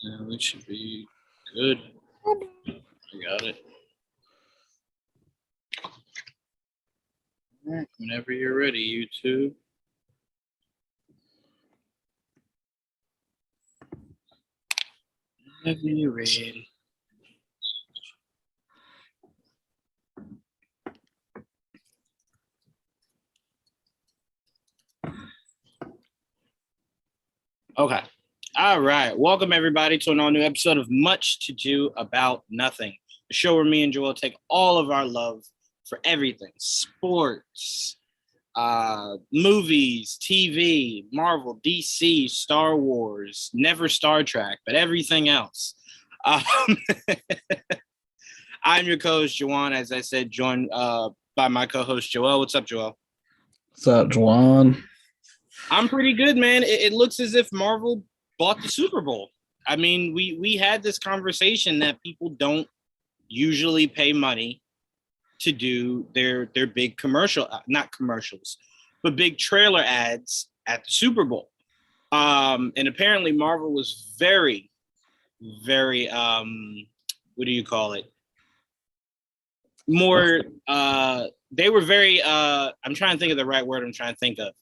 Yeah, we should be good. I got it. All right, whenever you're ready, YouTube. Whenever you're ready. Okay. All right. Welcome, everybody, to an all new episode of Much to Do About Nothing, the show where me and Joel take all of our love for everything sports, movies, TV, Marvel, DC, Star Wars, never Star Trek, but everything else. I'm your co-host, Juwan, as I said, joined by my co-host, Joel. What's up, Joel? What's up, Juwan? I'm pretty good, man. It looks as if Marvel bought the Super Bowl. I mean, we had this conversation that people don't usually pay money to do their big commercial, not commercials, but big trailer ads at the Super Bowl. And apparently Marvel was very, very, what do you call it? More, they were very, I'm trying to think of the right word I'm trying to think of.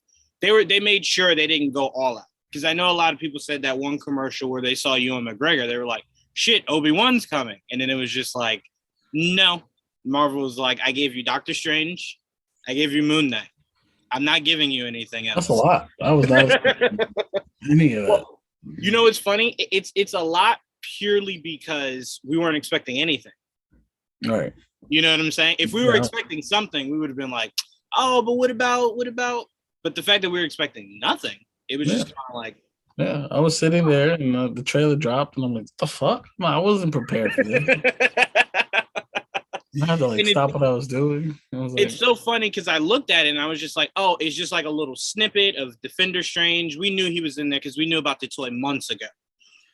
They made sure they didn't go all out. Because I know a lot of people said that one commercial where they saw Ewan McGregor, they were like, shit, Obi-Wan's coming. And then it was just like, no. Marvel was like, I gave you Doctor Strange. I gave you Moon Knight. I'm not giving you anything else. That's a lot. I was not any of that. Well, you know what's funny? It's a lot purely because we weren't expecting anything. Right. You know what I'm saying? If we were expecting something, we would have been like, oh, but what about? But the fact that we were expecting nothing, it was just kind of like. Yeah, I was sitting there and the trailer dropped and I'm like, the fuck? I wasn't prepared for this. I had to stop what I was doing. It's so funny because I looked at it and I was just like, oh, it's just like a little snippet of Defender Strange. We knew he was in there because we knew about the toy months ago.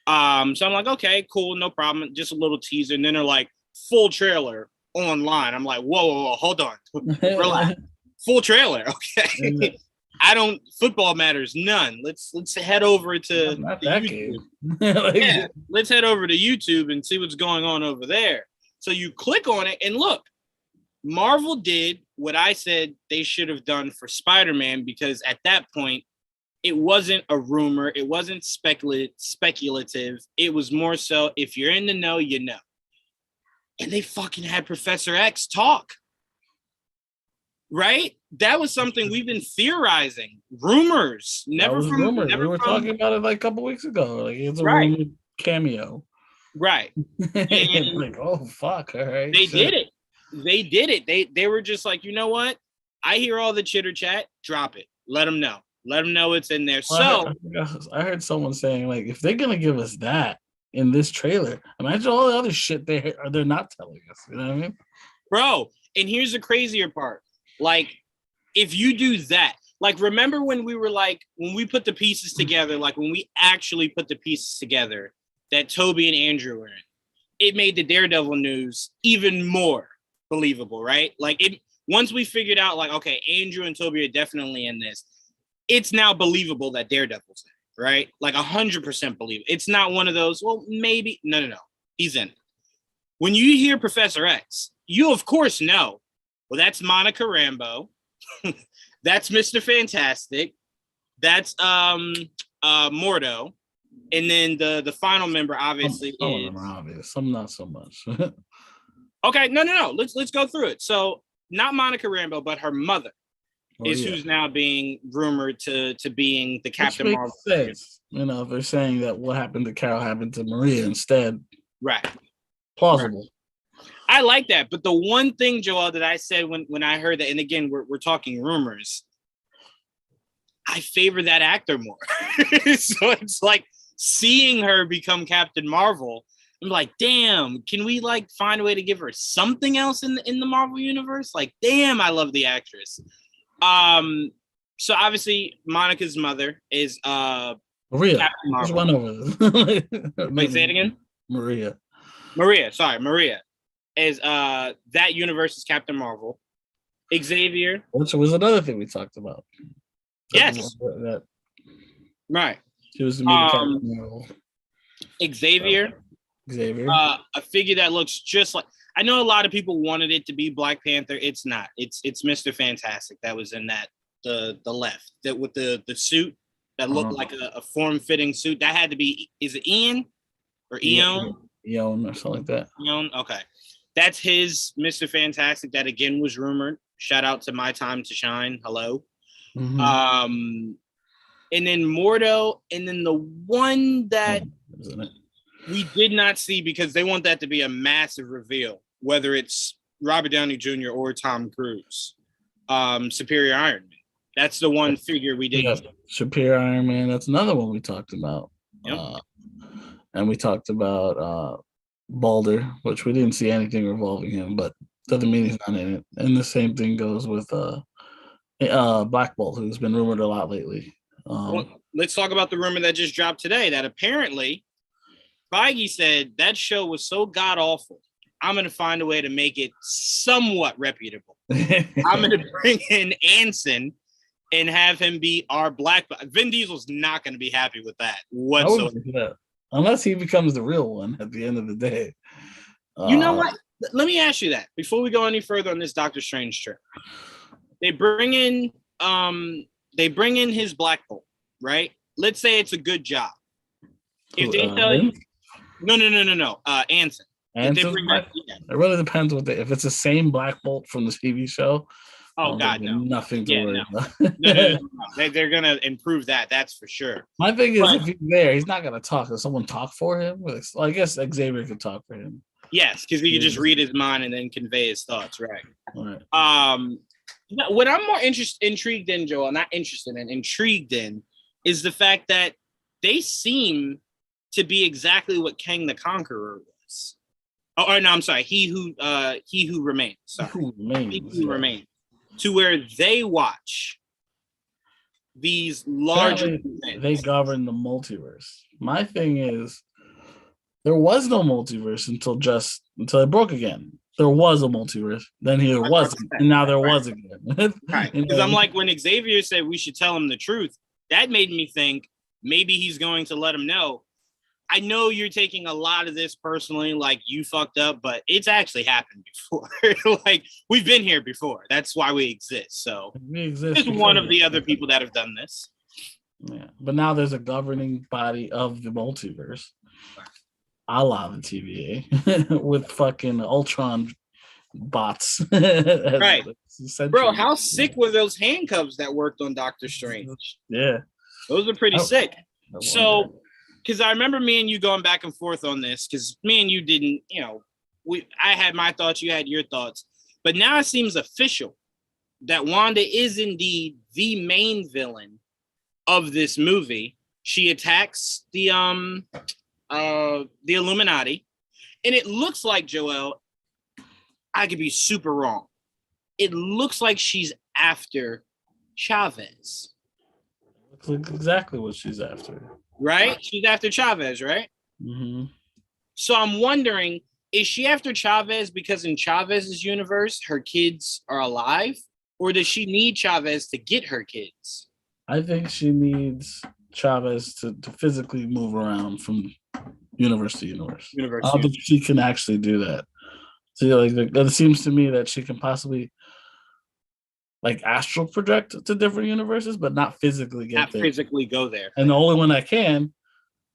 So I'm like, okay, cool, no problem. Just a little teaser. And then they're like, full trailer online. I'm like, whoa, hold on. Relax. Full trailer, okay. Football matters none. Let's head over to YouTube. Yeah, let's head over to YouTube and see what's going on over there. So you click on it and look, Marvel did what I said they should have done for Spider-Man, because at that point, it wasn't a rumor. It wasn't speculative. It was more so, if you're in the know, you know. And they fucking had Professor X talk. Right? That was something we've been theorizing. Rumors. Never from rumors. We were talking about it like a couple weeks ago. Like, it's a rumored cameo. Right. And like, oh fuck. All right. They did it. They were just like, you know what? I hear all the chitter chat. Drop it. Let them know. Let them know it's in there. Well, I heard someone saying, like, if they're gonna give us that in this trailer, imagine all the other shit they're not telling us. You know what I mean? Bro, and here's the crazier part. Like, if you do that, like, remember when we were like, when we put the pieces together, like when we actually put the pieces together that Toby and Andrew were in, it made the Daredevil news even more believable, right? Like, once we figured out, like, okay, Andrew and Toby are definitely in this, it's now believable that Daredevil's in it, right? Like 100% believable. It's not one of those, well, maybe, no, he's in it. When you hear Professor X, you of course know, well, that's Monica Rambeau. That's Mr. Fantastic. That's Mordo. And then the final member obviously some of them are obvious. Some not so much. Okay, no. Let's go through it. So not Monica Rambeau, but her mother who's now being rumored to being the Captain Marvel. Sense. You know, if they're saying that what happened to Carol happened to Maria instead. Right. Plausible. Right. I like that. But the one thing, Joel, that I said when I heard that, and again, we're talking rumors, I favor that actor more. So it's like seeing her become Captain Marvel, I'm like, damn, can we like find a way to give her something else in the Marvel universe? Like, damn, I love the actress. So obviously Monica's mother is Maria. Captain Marvel. One over. Wait, say it again. Maria is that universe's Captain Marvel. Xavier, which was another thing we talked about. Yes. Right. She was the Captain Marvel. Xavier, Xavier. a figure that looks just like. I know a lot of people wanted it to be Black Panther. It's not. It's Mr. Fantastic that was in that the left that with the suit that looked like a form fitting suit. That had to be. Is it Ian or Eon? Eon or something like that. Eon. Okay, that's his Mr. Fantastic. That again was rumored. Shout out to My Time to Shine. Hello. Mm-hmm. And then Mordo, and then the one that we did not see because they want that to be a massive reveal, whether it's Robert Downey Jr. or Tom Cruise. Superior Iron Man. That's the one figure we didn't see. Superior Iron Man. That's another one we talked about. Yep. And we talked about Balder, which we didn't see anything revolving him, but doesn't mean he's not in it. And the same thing goes with Black Bolt, who's been rumored a lot lately. Well, let's talk about the rumor that just dropped today that apparently Feige said that show was so god awful. I'm going to find a way to make it somewhat reputable. I'm going to bring in Anson and have him be our Black. Vin Diesel's not going to be happy with that whatsoever. Unless he becomes the real one at the end of the day. You know what? Let me ask you that before we go any further on this Doctor Strange trip. They bring in his Black Bolt, right? Let's say it's a good job. If they tell you, no, Anson. It really depends if it's the same Black Bolt from the TV show. Oh God, no, nothing to worry about. No. They're gonna improve that. That's for sure. My thing is, if he's there, he's not gonna talk. Does someone talk for him? Well, I guess Xavier could talk for him. Yes, because he could just read his mind and then convey his thoughts. Right. What I'm more intrigued in, Joel, not interested in, intrigued in, is the fact that they seem to be exactly what Kang the Conqueror was. Oh, no, I'm sorry. He who remains. Sorry. He who remains. To where they watch these larger. They govern the multiverse. My thing is, there was no multiverse until it broke again. There was a multiverse, then there wasn't, and now there was again. Right. Because I'm like, when Xavier said we should tell him the truth, that made me think maybe he's going to let him know. I know you're taking a lot of this personally, like you fucked up, but it's actually happened before. Like we've been here before. That's why we exist. So we exist. Just one of the other people that have done this. Yeah, but now there's a governing body of the multiverse, a la the TVA, with fucking Ultron bots. Right, bro. How sick were those handcuffs that worked on Doctor Strange? Yeah, those are pretty sick. So. Because I remember me and you going back and forth on this, because me and you didn't, I had my thoughts, you had your thoughts. But now it seems official that Wanda is indeed the main villain of this movie. She attacks the Illuminati. And it looks like, Joel, I could be super wrong. It looks like she's after Chavez. Looks exactly what she's after. Right? She's after Chavez, right? Mm-hmm. So I'm wondering, is she after Chavez because in Chavez's universe, her kids are alive? Or does she need Chavez to get her kids? I think she needs Chavez to physically move around from universe to universe. I don't think she can actually do that. So it seems to me that she can possibly astral project to different universes, but not physically physically go there. And the only one that can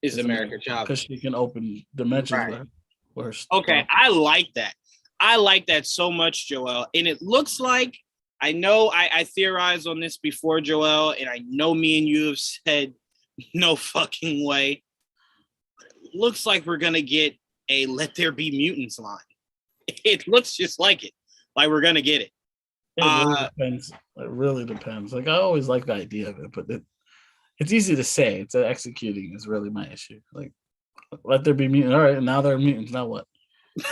is America Chavez, because she can open dimensions. Right. Okay, I like that. I like that so much, Joel. And it looks like, I know I theorized on this before, Joel, and I know me and you have said no fucking way. It looks like we're gonna get a "Let There Be Mutants" line. It looks just like it. Like we're gonna get it. It really depends. It really depends. I always like the idea of it, but it's easy to say. It's executing is really my issue. Let there be mutants. All right, now they're mutants. Now what?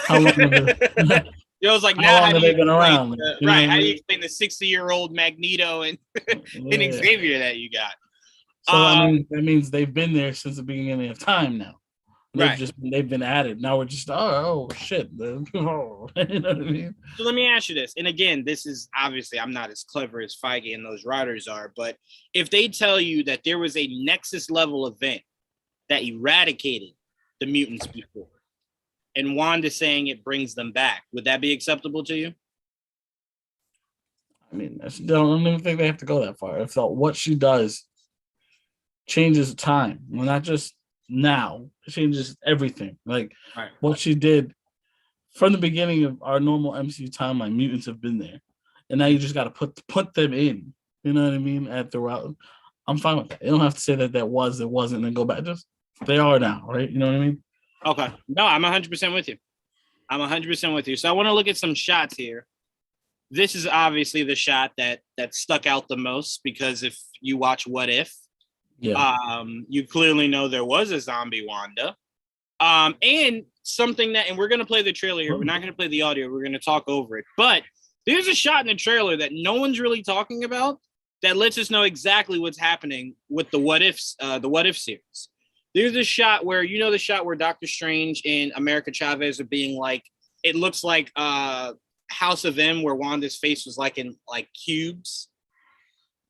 How long have they? It was like, how long have they been around? Right? How do you explain the 60-year-old Magneto and Xavier that you got? So that means they've been there since the beginning of time now. They've been added. Now we're just shit. You know what I mean? So let me ask you this. And again, this is obviously I'm not as clever as Feige and those writers are, but if they tell you that there was a Nexus level event that eradicated the mutants before. And Wanda saying it brings them back. Would that be acceptable to you? I mean, I don't even think they have to go that far. I felt what she does changes time. Well, not just now. It changes everything. Like what she did from the beginning of our normal MCU timeline, mutants have been there. And now you just got to put them in. You know what I mean? Throughout. I'm fine with that. You don't have to say that it wasn't, and then go back. Just they are now, right? You know what I mean? Okay. No, I'm 100% with you. I'm 100% with you. So I want to look at some shots here. This is obviously the shot that stuck out the most, because if you watch What If, you clearly know there was a zombie Wanda. And something that, and we're going to play the trailer here. We're not going to play the audio. We're going to talk over it. But there's a shot in the trailer that no one's really talking about that lets us know exactly what's happening with the What If series. There's a shot where, you know, the shot where Doctor Strange and America Chavez are being like, it looks like House of M, where Wanda's face was like in like cubes,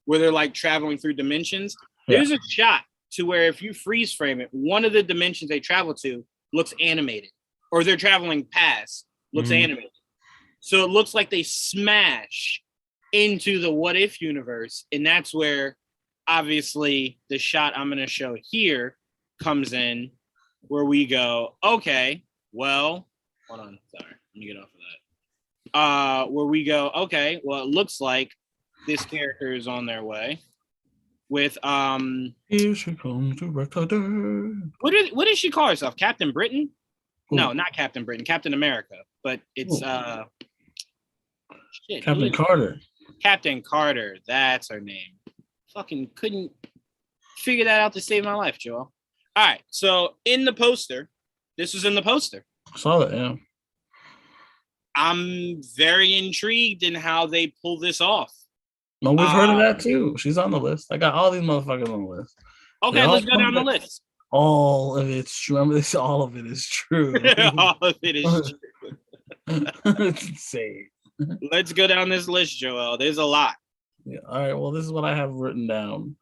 where they're like traveling through dimensions. Yeah. There's a shot to where if you freeze frame it, one of the dimensions they travel to looks animated, or they're traveling past looks animated. So it looks like they smash into the What If universe. And that's where obviously the shot I'm going to show here comes in, where we go, okay, well, hold on, sorry, let me get off of that. Where we go, okay, well, it looks like this character is on their way with Here she comes to Rector. What does she call herself? Captain Britain? Ooh. No, not Captain Britain, Captain America. But it's Captain Carter. Captain Carter, that's her name. Fucking couldn't figure that out to save my life, Joel. All right, so in the poster, this was in the poster. I saw that, yeah. I'm very intrigued in how they pull this off. No, we've heard of that too. She's on the list. I got all these motherfuckers on the list. Okay, let's go down the list. All of it's true. Remember this? All of it is true. All of it is true. It's insane. Let's go down this list, Joel. There's a lot. Yeah. All right. Well, this is what I have written down.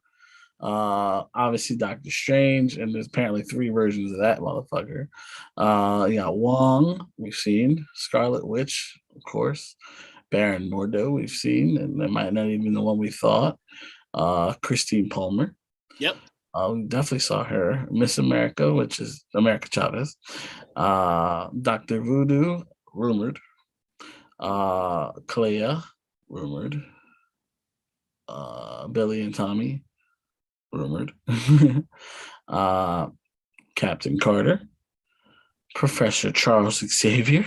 Obviously Doctor Strange, and there's apparently 3 versions of that motherfucker. You got Wong, we've seen. Scarlet Witch, of course. Baron Mordo, we've seen, and that might not even the one we thought. Christine Palmer. Yep. We definitely saw her. Miss America, which is America Chavez. Dr. Voodoo, rumored. Clea, rumored. Billy and Tommy, rumored. Captain Carter, Professor Charles Xavier,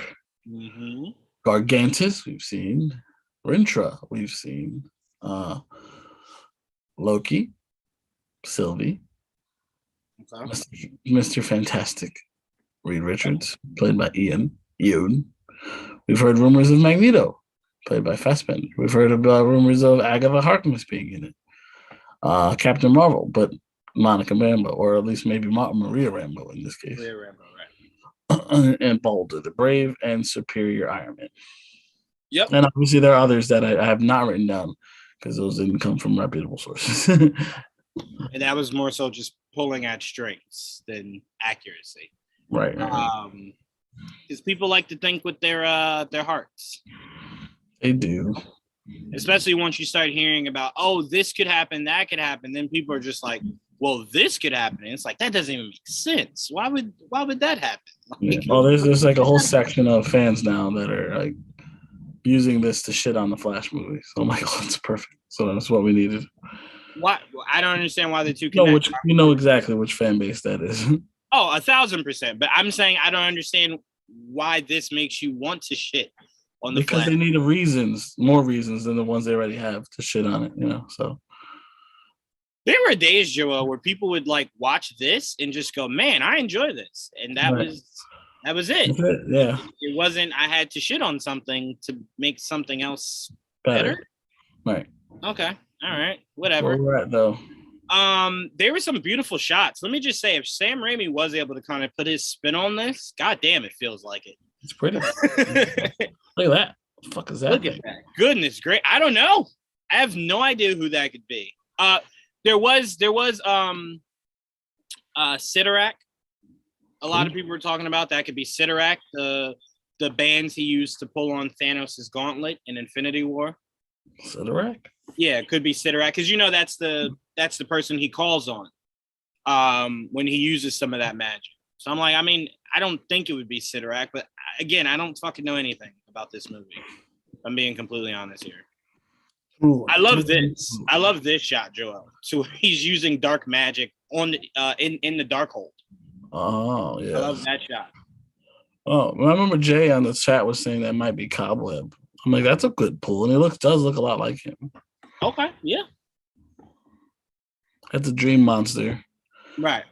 Gargantus, we've seen. Rintra, we've seen. Loki, Sylvie, Mr. Fantastic, Reed Richards, played by Ian. We've heard rumors of Magneto, played by Fassbender. We've heard about rumors of Agatha Harkness being in it. Captain Marvel, but Monica Rambeau, or at least maybe Maria Rambeau in this case. Maria Rambeau, right. And Boulder the Brave and Superior Iron Man. Yep. And obviously there are others that I have not written down because those didn't come from reputable sources. And that was more so just pulling at strengths than accuracy. Right. Because people like to think with their hearts. They do. Especially once you start hearing about, oh, this could happen, that could happen. Then people are just like, well, this could happen. And it's like, that doesn't even make sense. Why would that happen? Yeah. Well, there's like a whole section of fans now that are like using this to shit on the Flash movie. So I'm like, oh, it's perfect. So that's what we needed. Why? I don't understand why the two connect. You know exactly which fan base that is. Oh, 1,000%. But I'm saying I don't understand why this makes you want to shit on the because Flash. They need more reasons than the ones they already have to shit on it, you know. So there were days, Joel, where people would like watch this and just go, "Man, I enjoy this," and that was it. Yeah, it wasn't. I had to shit on something to make something else better. Right. Okay. All right. Whatever. Where we're at though. There were some beautiful shots. Let me just say, if Sam Raimi was able to kind of put his spin on this, god damn, it feels like it. It's pretty. Look at that. What the fuck is that? Look at that. Goodness great. I don't know. I have no idea who that could be. There was Sidorak a lot of people were talking about that could be Sidorak, the bands he used to pull on Thanos' gauntlet in Infinity War. Sidorak? Yeah, it could be Sidorak because that's the person he calls on when he uses some of that magic. So I'm like, I mean, I don't think it would be Sidorak, but again, I don't fucking know anything about this movie. I'm being completely honest here. Ooh, I love this. I love this shot, Joel. So he's using dark magic on in the Darkhold. Oh yeah, I love that shot. Oh, I remember Jay on the chat was saying that might be Cobweb. I'm like, that's a good pull, and he does look a lot like him. Okay, yeah. That's a dream monster, right?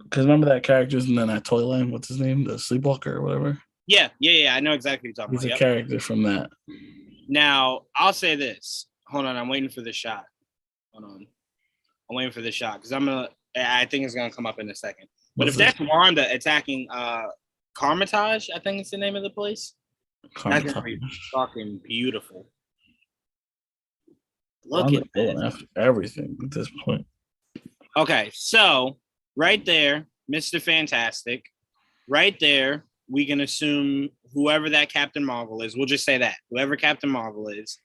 Because remember that character's in that Toyland. What's his name? The Sleepwalker or whatever. Yeah. I know exactly what you're talking about. He's a character from that. Now I'll say this. Hold on, I'm waiting for the shot. Hold on, I'm waiting for the shot because I think it's gonna come up in a second. But if that's Wanda attacking Carmitage, I think it's the name of the place. That's gonna be fucking beautiful. Look at that. After everything at this point. Okay, so right there, Mr. Fantastic. Right there, we can assume whoever that Captain Marvel is. We'll just say that. Whoever Captain Marvel is.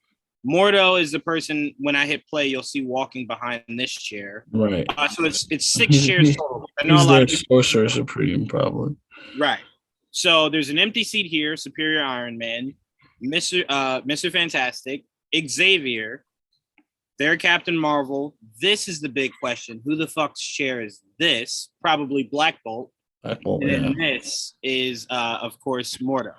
Mordo is the person, when I hit play, you'll see walking behind this chair. Right. So it's 6 chairs total. I know a lot of Sorcerer Supreme, probably. Right. So there's an empty seat here, Superior Iron Man, Mr. Fantastic, Xavier, their Captain Marvel. This is the big question. Who the fuck's chair is this? Probably Black Bolt. Black Bolt, and then this is, of course, Mordo.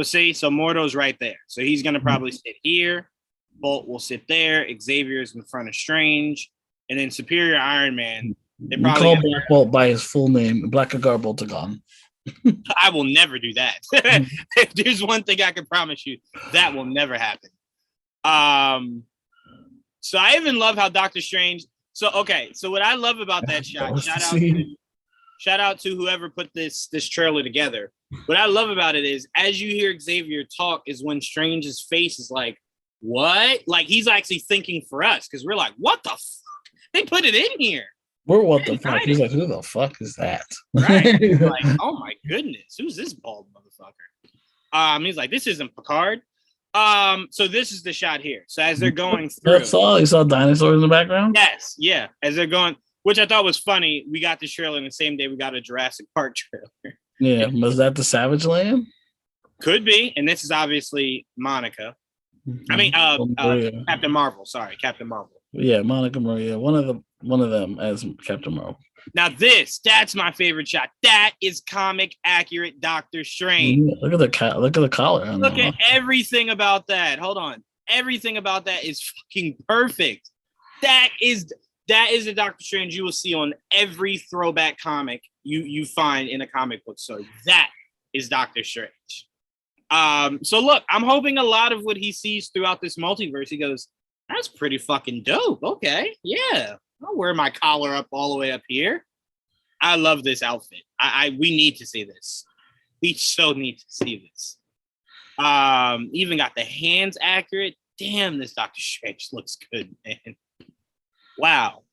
So Mordo's right there. So he's going to probably sit here. Bolt will sit there. Xavier's in front of Strange. And then Superior Iron Man. They probably call Black Bolt by his full name, Blackagar Boltagon. I will never do that. If there's one thing I can promise you, that will never happen. So I even love how Doctor Strange. So what I love about that shot, shout out to whoever put this trailer together. What I love about it is, as you hear Xavier talk, is when Strange's face is like, what? Like he's actually thinking for us because we're like, what the fuck? They put it in here. We're what the fuck? He's like, who the fuck is that? Right. He's like, oh my goodness, who's this bald motherfucker? He's like, this isn't Picard. So this is the shot here. So as they're going through, you saw dinosaurs in the background? Yes, yeah. As they're going, which I thought was funny. We got the trailer in the same day we got a Jurassic Park trailer. Yeah, was that the Savage Land? Could be, and this is obviously Monica. I mean, Captain Marvel. Sorry, Captain Marvel. Yeah, Monica Maria. One of them as Captain Marvel. Now that's my favorite shot. That is comic accurate Doctor Strange. Yeah, look at the collar. Look at everything about that. Hold on, everything about that is fucking perfect. That is the Doctor Strange you will see on every throwback comic you find in a comic book store. That is Doctor Strange. So look, I'm hoping a lot of what he sees throughout this multiverse, he goes, that's pretty fucking dope. Okay, yeah. I'll wear my collar up all the way up here. I love this outfit. We need to see this. We so need to see this. Even got the hands accurate. Damn, this Doctor Strange looks good, man. Wow.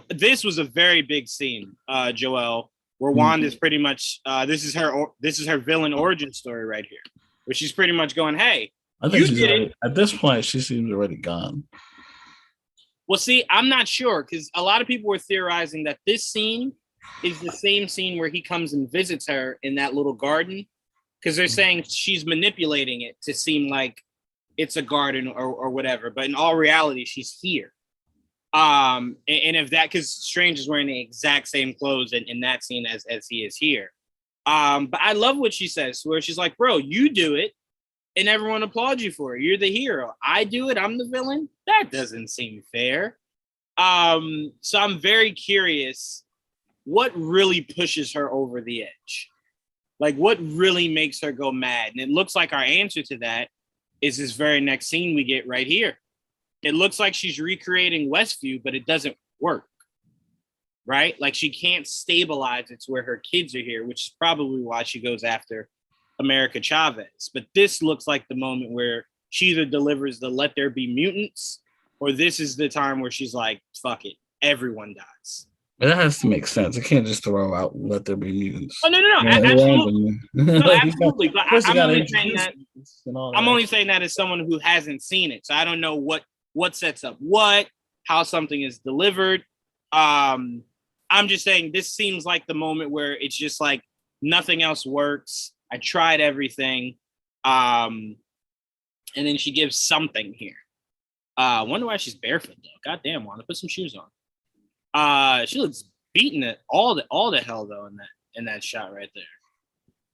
This was a very big scene, Joel, where Wanda's pretty much this is her villain origin story right here, where she's pretty much going, hey, I think at this point she seems already gone. Well, see, I'm not sure because a lot of people were theorizing that this scene is the same scene where he comes and visits her in that little garden, because they're saying she's manipulating it to seem like it's a garden or whatever, but in all reality, she's here. And if that, because Strange is wearing the exact same clothes in that scene as he is here. But I love what she says, where she's like, bro, you do it and everyone applauds you for it. You're the hero. I do it. I'm the villain. That doesn't seem fair. So I'm very curious what really pushes her over the edge. Like what really makes her go mad? And it looks like our answer to that is this very next scene we get right here. It looks like she's recreating Westview, but it doesn't work, right? Like she can't stabilize it to where her kids are here, which is probably why she goes after America Chavez. But this looks like the moment where she either delivers the let there be mutants, or this is the time where she's like, fuck it, everyone dies. That has to make sense. It can't just throw out let there be mutants. Oh no, absolutely, no, absolutely. But I'm only saying that. I'm only saying that as someone who hasn't seen it, so I don't know what sets up what, how something is delivered. I'm just saying this seems like the moment where it's just like nothing else works. I tried everything, and then she gives something here. I wonder why she's barefoot though. God damn, Wanda, put some shoes on. She looks beaten at all the hell though in that shot right there.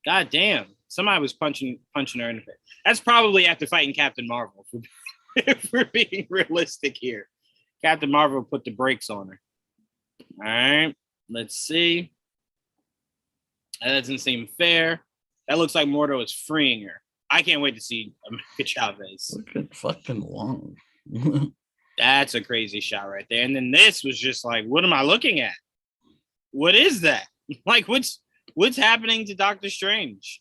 God damn, somebody was punching her in the face. That's probably after fighting Captain Marvel. If we're being realistic here, Captain Marvel put the brakes on her. All right, let's see. That doesn't seem fair. That looks like Mordo is freeing her. I can't wait to see America Chavez. Look at fucking long. That's a crazy shot right there. And then this was just like, what am I looking at? What is that? Like, what's happening to Doctor Strange?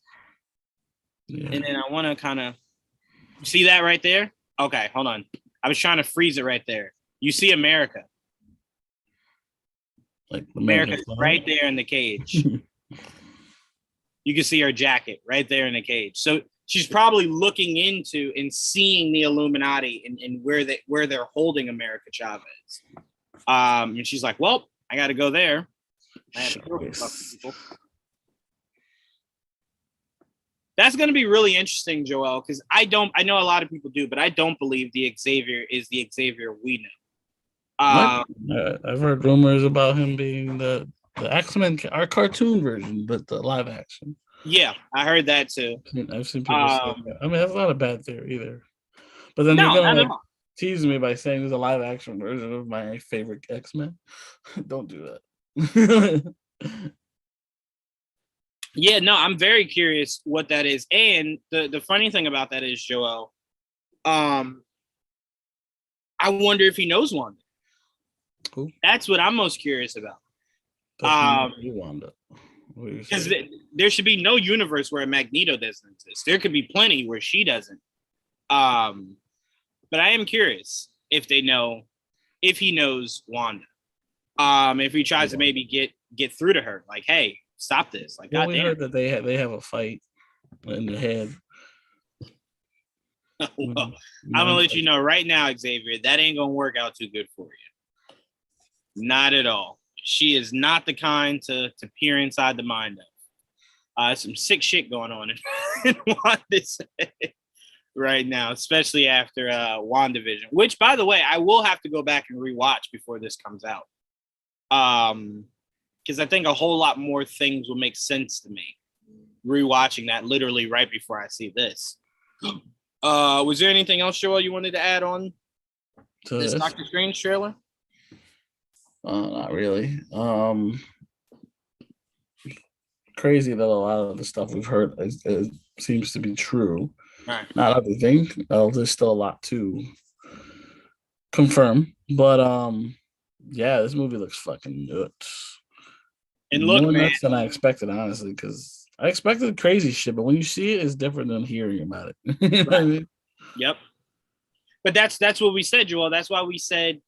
Yeah. And then I want to kind of see that right there. Okay, hold on. I was trying to freeze it right there. You see America. Like America's right there in the cage. You can see her jacket right there in the cage. So she's probably looking into and seeing the Illuminati and where they're holding America Chavez. And she's like, well, I got to go there. I have to kill people. That's going to be really interesting, Joel, because I know a lot of people do, but I don't believe the Xavier is the Xavier we know. I've heard rumors about him being the X-Men, our cartoon version, but the live action. Yeah, I heard that too. I've seen people say that. I mean, that's not a bad theory either. But then you're gonna tease me by saying there's a live action version of my favorite X-Men. Don't do that. Yeah, no, I'm very curious what that is. And the funny thing about that is, Joel, I wonder if he knows Wanda. Who? That's what I'm most curious about. Wanda. Because there should be no universe where Magneto doesn't exist. There could be plenty where she doesn't. But I am curious if he knows Wanda. If he tries to maybe get through to her, like, hey, stop this. Like, well, we heard that they have a fight in the head. Well, I'm gonna let you know right now, Xavier, that ain't gonna work out too good for you. Not at all. She is not the kind to peer inside the mind of. Some sick shit going on in Wanda's head right now, especially after WandaVision, which, by the way, I will have to go back and rewatch before this comes out. Because I think a whole lot more things will make sense to me rewatching that literally right before I see this. Was there anything else, Joel, you wanted to add on to this Doctor Strange trailer? Not really. Crazy that a lot of the stuff we've heard seems to be true. Right. Not everything. There's still a lot to confirm, but yeah, this movie looks fucking nuts. And look, more man, nuts than I expected, honestly, because I expected crazy shit, but when you see it, it's different than hearing about it. You know what I mean? Yep. But that's what we said, Joel. That's why we said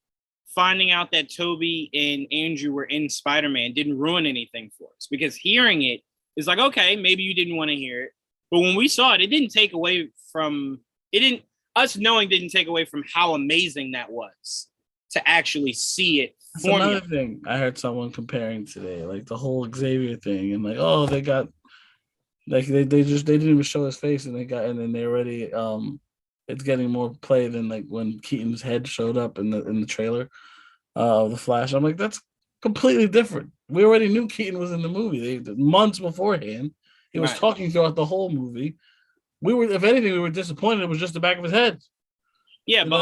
finding out that Toby and Andrew were in Spider-Man didn't ruin anything for us, because hearing it is like, okay, maybe you didn't want to hear it, but when we saw it, it didn't take away from us knowing didn't take away from how amazing that was to actually see it. That's another thing I heard someone comparing today, like the whole Xavier thing, and like, oh, they got like they didn't even show his face, and then they already it's getting more play than like when Keaton's head showed up in the trailer of The Flash. I'm like, that's completely different. We already knew Keaton was in the movie. Months beforehand, he was talking throughout the whole movie. If anything, we were disappointed. It was just the back of his head. Yeah, but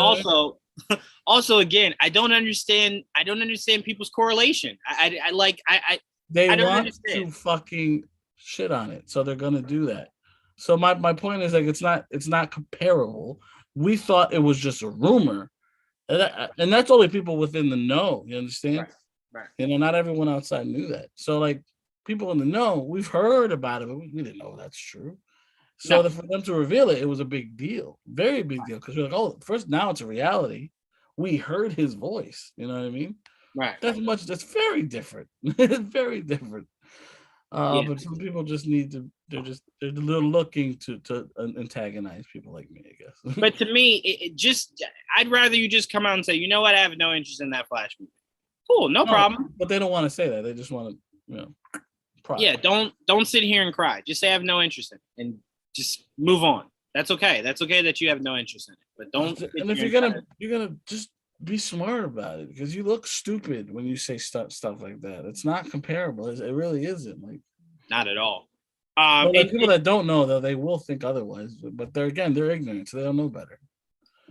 also again, I don't understand people's correlation. I don't want understand. To fucking shit on it, so they're gonna do that. So my point is, like, it's not comparable. We thought it was just a rumor, and that's only people within the know. You understand? Right. You know, not everyone outside knew that. So like people in the know, we've heard about it, but we didn't know that's true. So for them to reveal it, it was a big deal, very big deal, because we're like, oh, first now it's a reality. We heard his voice. You know what I mean? Right. That's very different. Very different. Yeah. But some people just need to. They're looking to antagonize people like me, I guess. But to me, I'd rather you just come out and say, you know what, I have no interest in that Flash movie. Cool, no problem. But they don't want to say that. They just want to, cry. Yeah, don't sit here and cry. Just say I have no interest in it and just move on. That's okay. That's okay that you have no interest in it. But don't. And if you're gonna just be smart about it, because you look stupid when you say stuff like that. It's not comparable. It really isn't. Like, not at all. People that don't know, though, they will think otherwise. But they're ignorant, so they don't know better.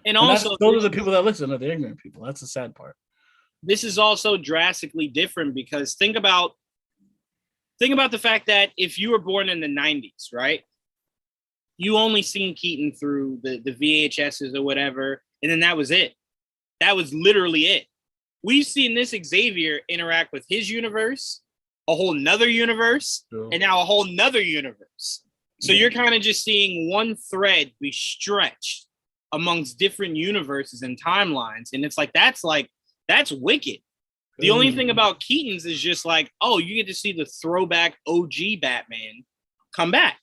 And also, those are the people that listen are the ignorant people. That's the sad part. This is also drastically different because think about the fact that if you were born in the 90s, right? You only seen Keaton through the VHSs or whatever, and then that was it. That was literally it. We've seen this Xavier interact with his universe, a whole nother universe, and now a whole nother universe. So you're kind of just seeing one thread be stretched amongst different universes and timelines. And it's that's wicked. The only thing about Keaton's is just like, oh, you get to see the throwback OG Batman come back.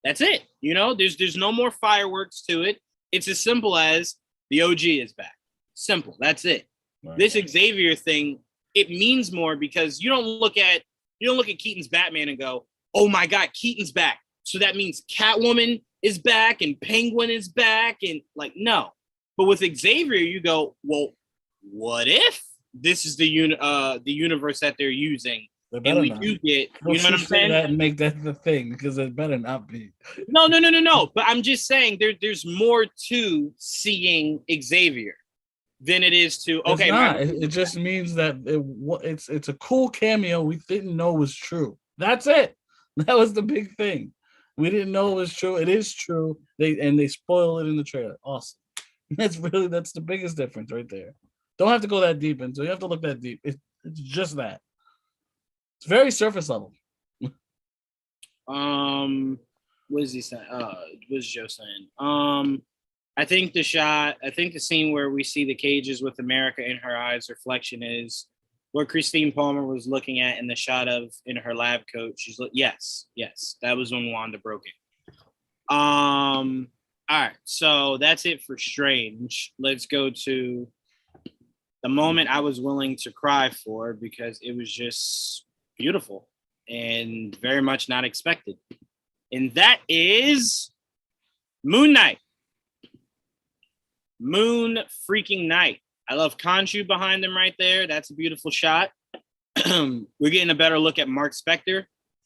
That's it. There's no more fireworks to it. It's as simple as the OG is back. Simple. That's it. Right. This Xavier thing, it means more because you don't look at Keaton's Batman and go, oh my God, Keaton's back. So that means Catwoman is back and Penguin is back. And no. But with Xavier, you go, well, what if this is the universe that they're using? And we do get, you know what I'm saying? That and make that the thing, because it better not be. No. But I'm just saying there's more to seeing Xavier than it is to, okay. It just means that it's a cool cameo we didn't know was true. That's it. That was the big thing. We didn't know it was true. It is true. They spoil it in the trailer. Awesome. That's the biggest difference right there. Don't have to go that deep into it. You have to look that deep. It's just that. It's very surface level. What is he saying? What is Joe saying? I think the scene where we see the cages with America in her eyes reflection is what Christine Palmer was looking at in the shot of in her lab coat. Yes, that was when Wanda broke in. All right, so that's it for Strange. Let's go to the moment I was willing to cry for because it was just beautiful and very much not expected. And that is Moon Knight. Moon freaking Knight. I love Khonshu behind him right there. That's a beautiful shot. We're getting a better look at Mark Spector.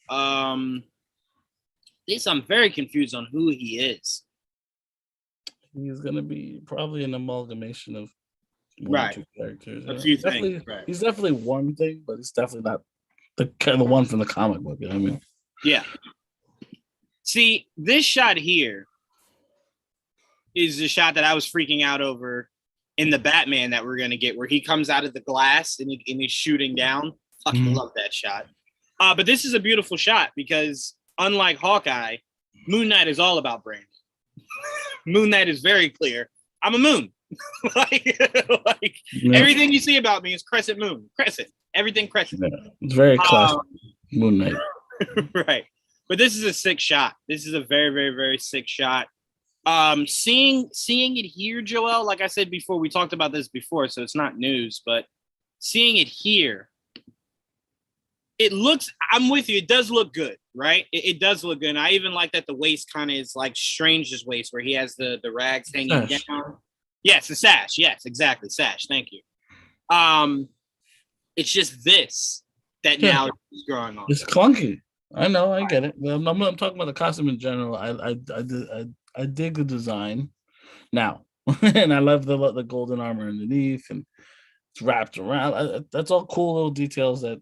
I'm very confused on who he is. He's going to be probably an amalgamation of one or two characters. A few things. Right. He's definitely one thing, but he's definitely not the kind of one from the comic book. You know what I mean? Yeah. See, this shot here is the shot that I was freaking out over in the Batman that we're going to get, where he comes out of the glass and he's shooting down. Fucking love that shot. But this is a beautiful shot because unlike Hawkeye, Moon Knight is all about branding. Moon Knight is very clear. I'm a moon. Everything you see about me is crescent moon. Crescent. Everything crescent. Yeah, it's very classic Moon Knight. Right. But this is a sick shot. This is a very, very, very sick shot. Seeing it here, Joel, like I said before, we talked about this before, so it's not news, but seeing it here, it looks, I'm with you, it does look good, right? It does look good. And I even like that the waist kind of is like Strange's waist, where he has the rags hanging down. Yes, the sash. Yes, exactly. Sash. Thank you. It's just this that now is growing on. It's clunky. I know, I get it. I'm talking about the costume in general. I dig the design now, and I love the golden armor underneath, and it's wrapped around. That's all cool little details that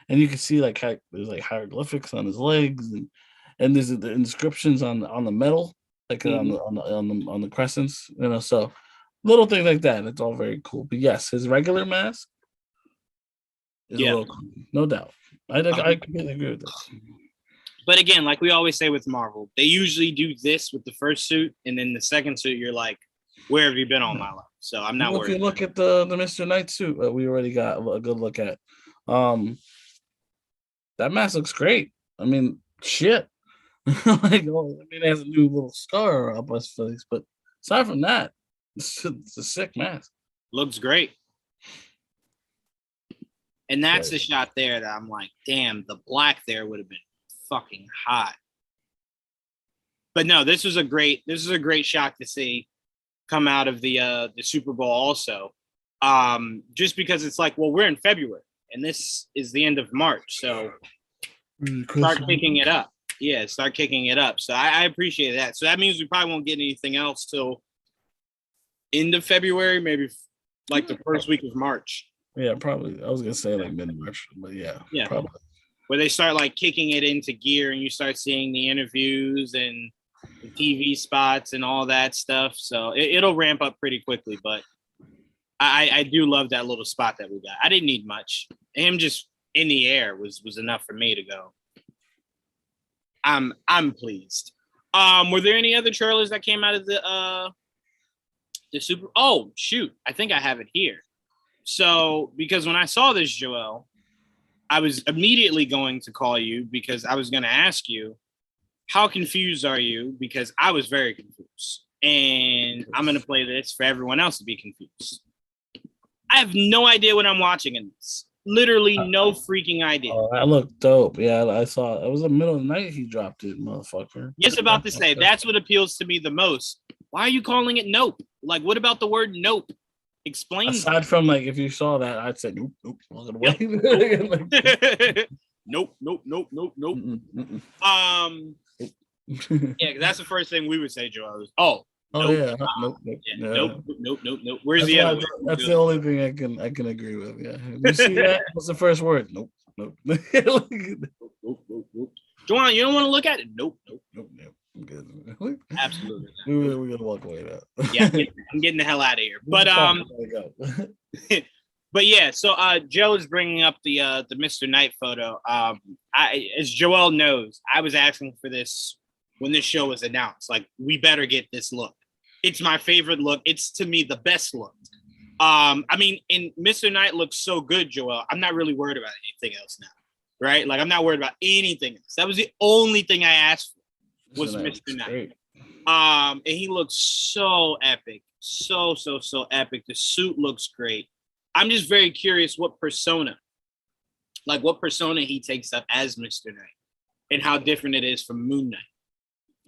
and you can see there's like hieroglyphics on his legs, and there's the inscriptions on the metal, on the crescents, so little things like that. It's all very cool. But yes, his regular mask is a little cool, no doubt. I completely agree with this. But again, like we always say with Marvel, they usually do this with the first suit, and then the second suit, you're like, where have you been all my life? So I'm not If you worried. look at the Mr. Knight suit that we already got a good look at, that mask looks great. I mean, shit. Like, oh, I mean, it has a new little scar up his face, but aside from that, it's a sick mask. Looks great. And that's Right. the shot there that I'm like, damn, the black there would have been fucking hot. But no, this is a great shot to see come out of the Super Bowl also. Just because it's like, well, we're in February and this is the end of March. So start kicking it up. Yeah, start kicking it up. So I appreciate that. So that means we probably won't get anything else till end of February, maybe like the first week of March. Yeah, probably. I was gonna say like mid-March, but yeah, probably. Where they start like kicking it into gear and you start seeing the interviews and the TV spots and all that stuff. So it'll ramp up pretty quickly, but I do love that little spot that we got. I didn't need much. Him just in the air was enough for me to go. I'm pleased. Were there any other trailers that came out of the Super? Oh shoot, I think I have it here. So because when I saw this, Joel, I was immediately going to call you because I was going to ask you, how confused are you? Because I was very confused, and I'm going to play this for everyone else to be confused. I have no idea what I'm watching in this. Literally no freaking idea. Oh, that looked dope. Yeah, I saw it. It was the middle of the night he dropped it, motherfucker. Just about to say, that's what appeals to me the most. Why are you calling it nope? Like, what about the word nope? Explain. Aside from like, if you saw that, I'd say nope, nope, walking away. Nope, nope, nope, nope, nope. Yeah, because that's the first thing we would say, Joel. Oh nope. Yeah, nope, nope, nope, nope, nope. Where's that's the other? That's the only thing I can agree with. Yeah, you see that? What's the first word? Nope, nope. Nope, nope, nope. Joanne, you don't want to look at it? Nope, nope, nope, nope. I'm good. Absolutely. We're gonna walk away now. Yeah, I'm getting the hell out of here. But but yeah, so Joe is bringing up the Mr. Knight photo. As Joel knows, I was asking for this when this show was announced. Like, we better get this look. It's my favorite look. It's, to me, the best look. I mean, and Mr. Knight looks so good, Joel. I'm not really worried about anything else now, right? Like, I'm not worried about anything else. That was the only thing I asked for. Was Mr. Knight. And he looks so epic. So epic. The suit looks great. I'm just very curious what persona he takes up as Mr. Knight and how different it is from Moon Knight.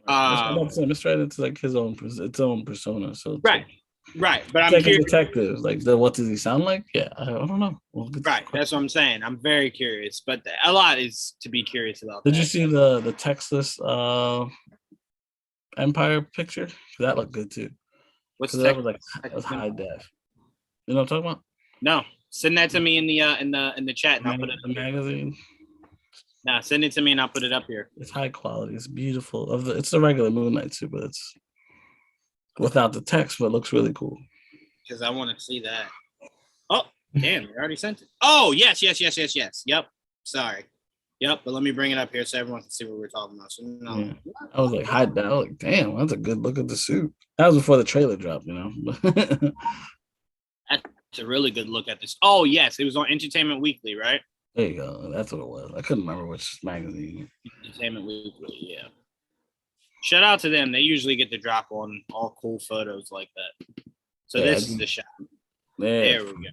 Mr. Knight, it's like its own persona. So right. But I'm like curious. A detective. Like, what does he sound like? Yeah, I don't know. Right, that's what I'm saying. I'm very curious, but a lot is to be curious about. Did you see the Texas Empire picture? That looked good too. What's that was like that was high def. You know what I'm talking about? No, send that to me in the chat, and I'll put it in the magazine. No, send it to me and I'll put it up here. It's high quality. It's beautiful. It's the regular Moon Knight suit, but it's without the text, but it looks really cool. Because I want to see that. Oh, damn, you already sent it. Oh, yes. Yep. Sorry. Yep, but let me bring it up here so everyone can see what we're talking about. So, no. Yeah. I was like, I was like, damn, that's a good look at the suit. That was before the trailer dropped, you know. That's a really good look at this. Oh, yes, it was on Entertainment Weekly, right? There you go. That's what it was. I couldn't remember which magazine. Entertainment Weekly, yeah. Shout out to them. They usually get the drop on all cool photos like that. So this is the shot. There we go.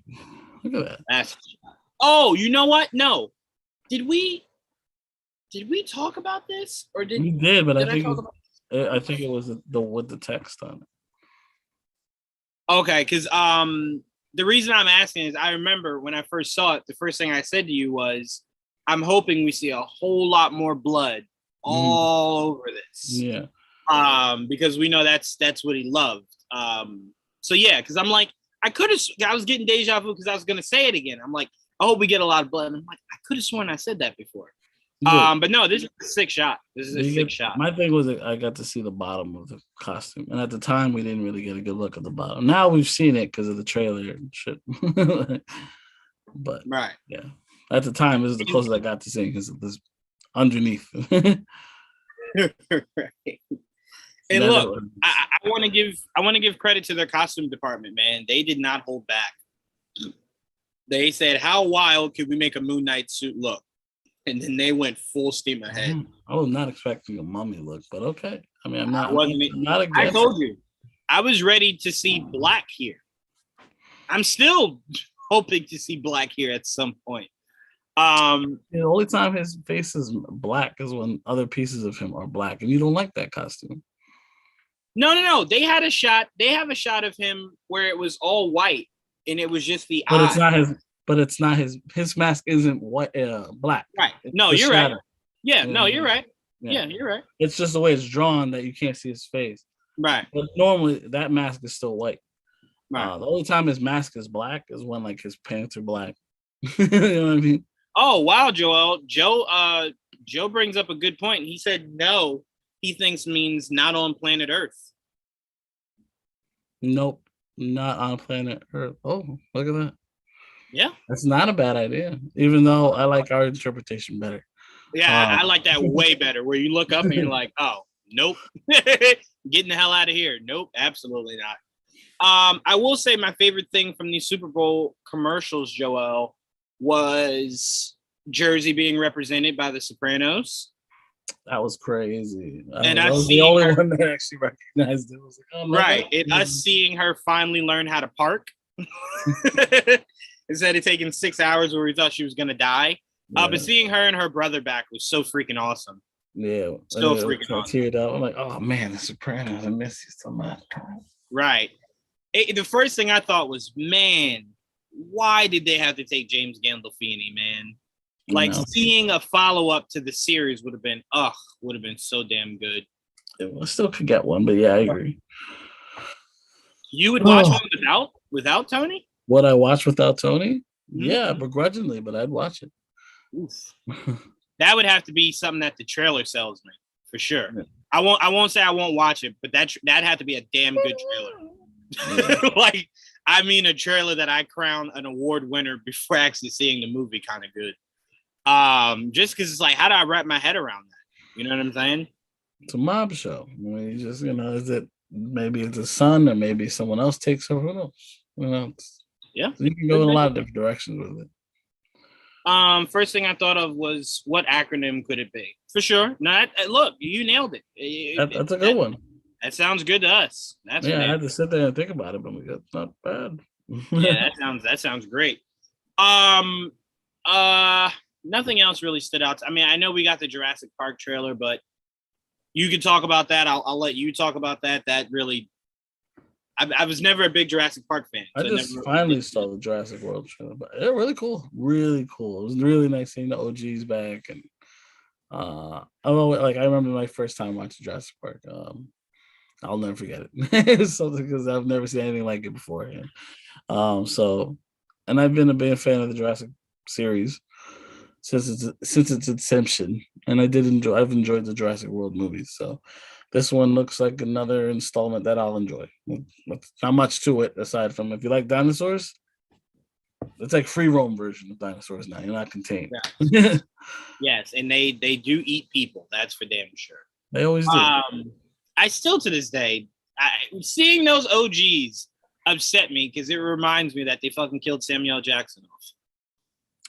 Look at that. That's the shot. Oh, you know what? No. Did we talk about this? Or did we did, but I think it was the with the text on it. Okay, because the reason I'm asking is I remember when I first saw it, the first thing I said to you was, I'm hoping we see a whole lot more blood all over this. Yeah. Because we know that's what he loved. So yeah, because I'm like, I was getting deja vu because I was gonna say it again. I'm like, I hope we get a lot of blood. And I'm like, I could have sworn I said that before. But no, this is a sick shot. Shot. My thing was I got to see the bottom of the costume, and at the time we didn't really get a good look at the bottom. Now we've seen it because of the trailer and shit. But right, yeah, at the time this is the closest I got to seeing because of this underneath. Right. And look, I want to give credit to their costume department, man. They did not hold back. They said, "How wild could we make a Moon Knight suit look?" And then they went full steam ahead. I was not expecting a mummy look, but okay. I mean, I'm not against. I told you, I was ready to see Black here. I'm still hoping to see Black here at some point. The only time his face is black is when other pieces of him are black, and you don't like that costume. No. They have a shot of him where it was all white, and it was just the but eye. It's not his. But it's not his mask isn't white, black. Right. No, you're right. Yeah. No, you're right. Yeah, you're right. It's just the way it's drawn that you can't see his face. Right. But normally that mask is still white. Right. The only time his mask is black is when like his pants are black. You know what I mean? Oh wow, Joel. Joe brings up a good point. He said no. He thinks means not on planet Earth. Nope, not on planet Earth. Oh, look at that. Yeah, that's not a bad idea. Even though I like our interpretation better. Yeah, I like that way better. Where you look up and you're like, oh, nope, getting the hell out of here. Nope, absolutely not. I will say my favorite thing from these Super Bowl commercials, Joel, was Jersey being represented by the Sopranos. That was crazy. And I was the only one that actually recognized it. Was like, oh, right. And us seeing her finally learn how to park instead of taking 6 hours where we thought she was going to die. Yeah. But seeing her and her brother back was so freaking awesome. Yeah. So freaking awesome. Teared up. I'm like, oh man, the Sopranos. I miss you so much. Right. The first thing I thought was, man, why did they have to take James Gandolfini, man? Like seeing a follow-up to the series would have been so damn good. I still could get one, but yeah, I agree. You would watch one without Tony? Would I watch without Tony? Mm-hmm. Yeah, begrudgingly, but I'd watch it. That would have to be something that the trailer sells me, for sure. Yeah. I won't say I won't watch it, but that'd have to be a damn good trailer. Yeah. Like, I mean a trailer that I crown an award winner before actually seeing the movie kind of good. Just because it's like, how do I wrap my head around that? You know what I'm saying? It's a mob show. I mean, you just, is it maybe it's a son or maybe someone else takes over? Who knows? Yeah. So you can go in a lot of different directions with it. First thing I thought of was, what acronym could it be? For sure. Look, you nailed it. That's a good one. That sounds good to us. I had to sit there and think about it, but it's not bad. Yeah, that sounds great. Nothing else really stood out. I mean, I know we got the Jurassic Park trailer, but you can talk about that. I'll let you talk about that. That really, I was never a big Jurassic Park fan. So I just finally saw the Jurassic World trailer, but they're really cool. Really cool. It was really nice seeing the OGs back, and I remember my first time watching Jurassic Park. I'll never forget it. Something because I've never seen anything like it beforehand. And I've been a big fan of the Jurassic series since its inception, and I've enjoyed the Jurassic World movies. So this one looks like another installment that I'll enjoy. Not much to it aside from, if you like dinosaurs, it's like free roam version of dinosaurs now. You're not contained. Yeah. Yes, and they do eat people. That's for damn sure. They always do. I still, to this day, seeing those OGs upset me because it reminds me that they fucking killed Samuel Jackson off.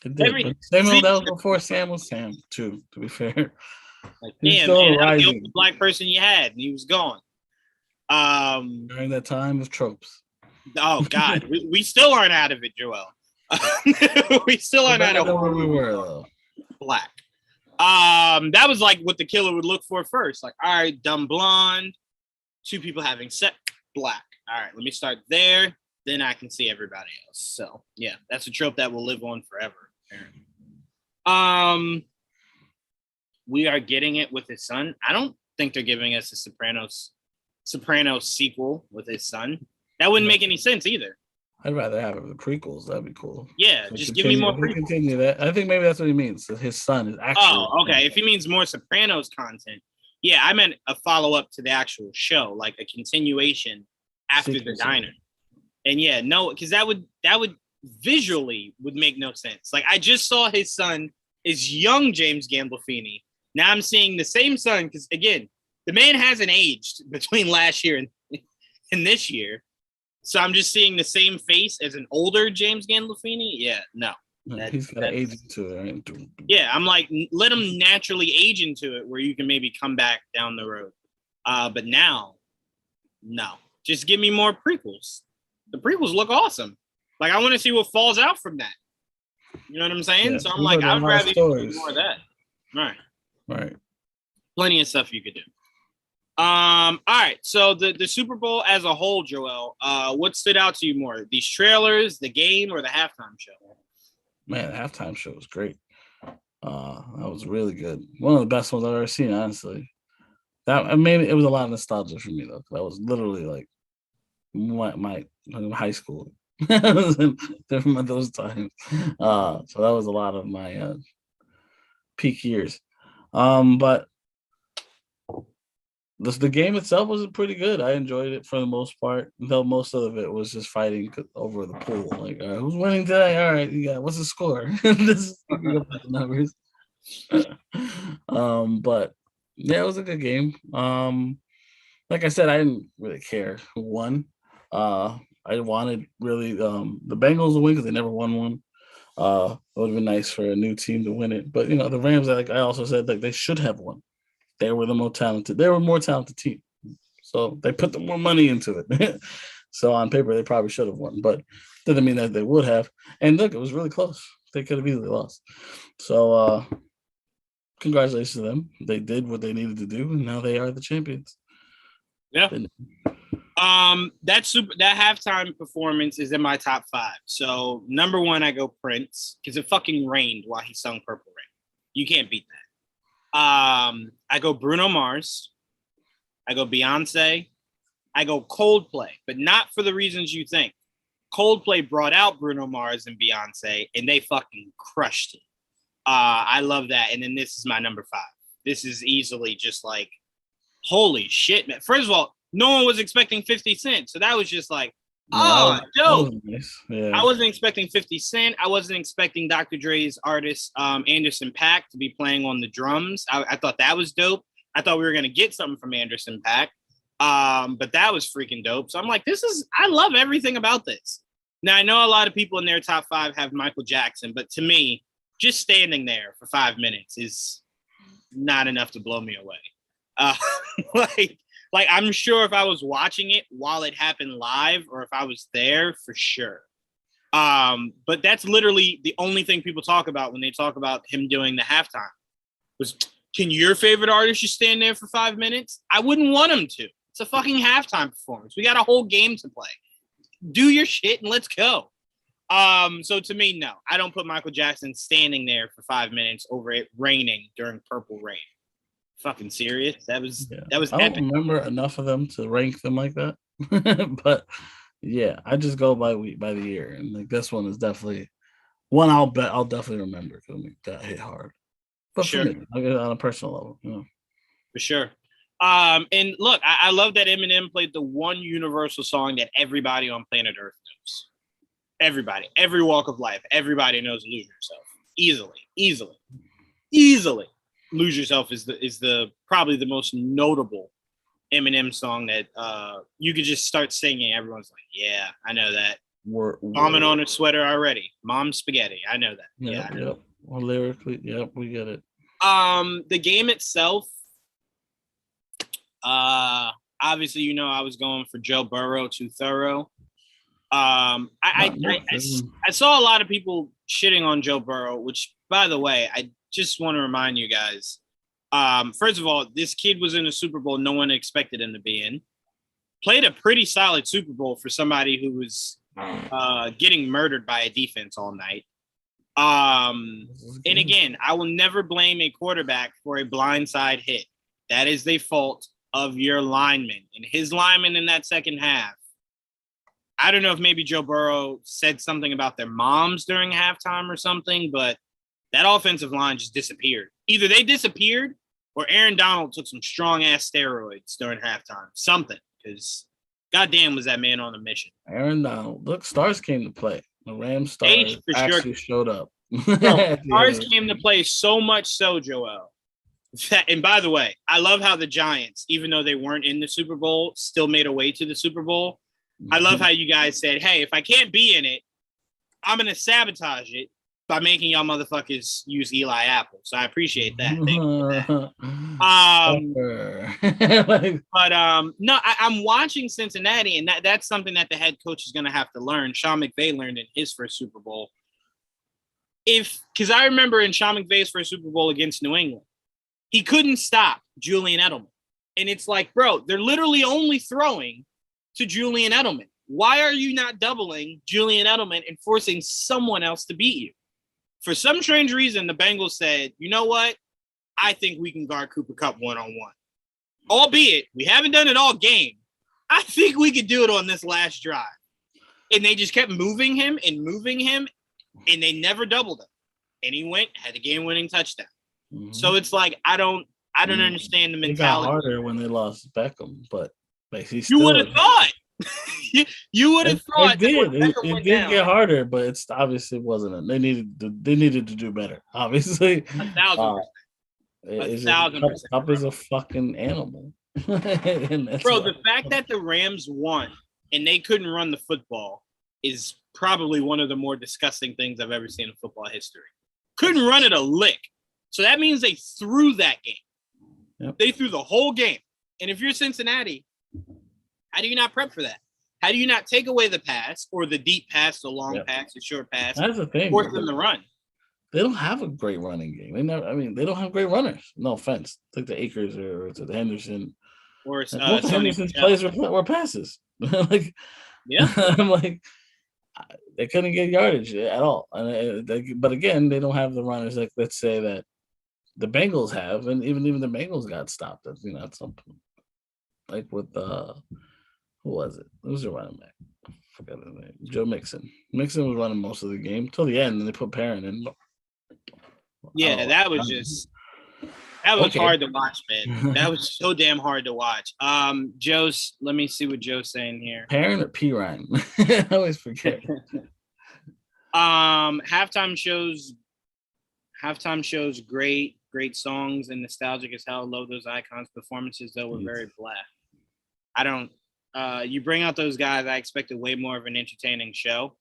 It did. Samuel, that was before Sam was Sam, too, to be fair. Like, damn, man, that was the only black person you had, and he was gone. During that time of tropes. Oh, God. we still aren't out of it, Joel. We still aren't out of it. Where we were, though. Black. That was like what the killer would look for first. Like, all right, dumb blonde, two people having sex, black. All right, let me start there. Then I can see everybody else. So yeah, that's a trope that will live on forever. Apparently. We are getting it with his son. I don't think they're giving us a Sopranos sequel with his son. That wouldn't make any sense either. I'd rather have it with the prequels. That'd be cool. Yeah, so just give me more prequels. Continue that. I think maybe that's what he means. That his son is actually. Oh, okay. If he means more Sopranos content, yeah, I meant a follow-up to the actual show, like a continuation after the diner. And yeah, no, because that would visually would make no sense. Like, I just saw his son is young James Gandolfini. Now I'm seeing the same son, because again, the man hasn't aged between last year and this year. So I'm just seeing the same face as an older James Gandolfini. Yeah, no. He's got to age into it. Right? Yeah, I'm like, let him naturally age into it where you can maybe come back down the road. But now, no. Just give me more prequels. The prequels look awesome. Like, I want to see what falls out from that. You know what I'm saying? Yeah, so I'm like, I would rather do more of that. Right. Plenty of stuff you could do. All right. So the Super Bowl as a whole, Joel, what stood out to you more? These trailers, the game, or the halftime show? Man, the halftime show was great. That was really good. One of the best ones I've ever seen, honestly. It was a lot of nostalgia for me though. That was literally like my high school. Different those times. So that was a lot of my peak years. But the game itself was pretty good. I enjoyed it for the most part, though most of it was just fighting over the pool. Like, who's winning today? All right, yeah. What's the score? This the numbers. But yeah, it was a good game. Like I said, I didn't really care who won. I wanted really the Bengals to win because they never won one. It would have been nice for a new team to win it, but the Rams, like I also said, like they should have won. They were the more talented. They were a more talented team, so they put the more money into it. So on paper, they probably should have won, but didn't mean that they would have. And look, it was really close. They could have easily lost. So congratulations to them. They did what they needed to do, and now they are the champions. Yeah. That halftime performance is in my top 5. So number 1, I go Prince because it fucking rained while he sung Purple Rain. You can't beat that. I go Bruno Mars. I go Beyonce. I go Coldplay, but not for the reasons you think. Coldplay brought out Bruno Mars and Beyonce, and they fucking crushed it. I love that. And then this is my number 5. This is easily just like, holy shit, man. First of all, no one was expecting 50 Cent. So that was just like, dope. Nice. Yeah. I wasn't expecting 50 Cent. I wasn't expecting Dr. Dre's artist, Anderson .Paak, to be playing on the drums. I thought that was dope. I thought we were going to get something from Anderson .Paak. But that was freaking dope. So I'm like, I love everything about this. Now, I know a lot of people in their top 5 have Michael Jackson, but to me, just standing there for 5 minutes is not enough to blow me away. Like I'm sure if I was watching it while it happened live, or if I was there, for sure. But that's literally the only thing people talk about when they talk about him doing the halftime. Was, can your favorite artist just stand there for 5 minutes? I wouldn't want him to. It's a fucking halftime performance. We got a whole game to play. Do your shit and let's go. So to me, no, I don't put Michael Jackson standing there for 5 minutes over it raining during Purple Rain. Fucking serious. That was I don't remember enough of them to rank them like that. But yeah, I just go by the year, and like this one is definitely one I'll definitely remember because that hit hard. But sure, for me, on a personal level, for sure. And look, I love that Eminem played the one universal song that everybody on planet Earth knows. Everybody, every walk of life, everybody knows "Lose Yourself" easily. "Lose Yourself" is the probably the most notable Eminem song that you could just start singing. Everyone's like, "Yeah, I know that." Vomit on a sweater already. Mom spaghetti. I know that. Yep. Well, lyrically, yep, we get it. The game itself, obviously, I was going for Joe Burrow too thorough. I saw a lot of people shitting on Joe Burrow, which, by the way, I just want to remind you guys. First of all, this kid was in a Super Bowl no one expected him to be in. Played a pretty solid Super Bowl for somebody who was getting murdered by a defense all night. And again, I will never blame a quarterback for a blindside hit. That is the fault of your lineman. And his lineman in that second half, I don't know if maybe Joe Burrow said something about their moms during halftime or something, but that offensive line just disappeared. Either they disappeared or Aaron Donald took some strong-ass steroids during halftime. Something, because goddamn was that man on a mission. Aaron Donald. Look, stars came to play. The Rams stars actually showed up. Stars came to play so much so, Joel, And by the way, I love how the Giants, even though they weren't in the Super Bowl, still made a way to the Super Bowl. I love how you guys said, hey, if I can't be in it, I'm going to sabotage it by making y'all motherfuckers use Eli Apple. So I appreciate that. No, I'm watching Cincinnati, and that's something that the head coach is going to have to learn. Sean McVay learned in his first Super Bowl. Because I remember in Sean McVay's first Super Bowl against New England, he couldn't stop Julian Edelman. And it's like, bro, they're literally only throwing to Julian Edelman. Why are you not doubling Julian Edelman and forcing someone else to beat you? For some strange reason, the Bengals said, you know what? I think we can guard Cooper Kupp one-on-one. Albeit, we haven't done it all game. I think we could do it on this last drive. And they just kept moving him, and they never doubled him. And he had the game-winning touchdown. Mm-hmm. So it's like, I don't understand the mentality. It got harder when they lost Beckham, but like you would have thought. You would have thought it did get harder, but it's obviously wasn't. They needed to do better. Obviously, 1,000%. 1,000%. Kupp is a fucking animal. Bro, the fact that the Rams won and they couldn't run the football is probably one of the more disgusting things I've ever seen in football history. Couldn't run it a lick. So that means they threw that game. Yep. They threw the whole game. And if you're Cincinnati, how do you not prep for that? How do you not take away the pass or the deep pass, the long pass, the short pass? That's the thing. Force them to run. They don't have a great running game. They don't have great runners. No offense. Like the Akers or to the Henderson. Or Henderson's plays were passes. I'm like, they couldn't get yardage at all. But again, they don't have the runners like, let's say, that the Bengals have, and even the Bengals got stopped at some point. Like with who was it? Who's the running back? I forgot his name. Joe Mixon. Mixon was running most of the game till the end, and they put Perrin in. Yeah, that was hard to watch, man. That was so damn hard to watch. Let me see what Joe's saying here. Perrin or Pirine? I always forget. Halftime shows great songs and nostalgic as hell. Love those icons. Performances though were very blah. You bring out those guys, I expected way more of an entertaining show.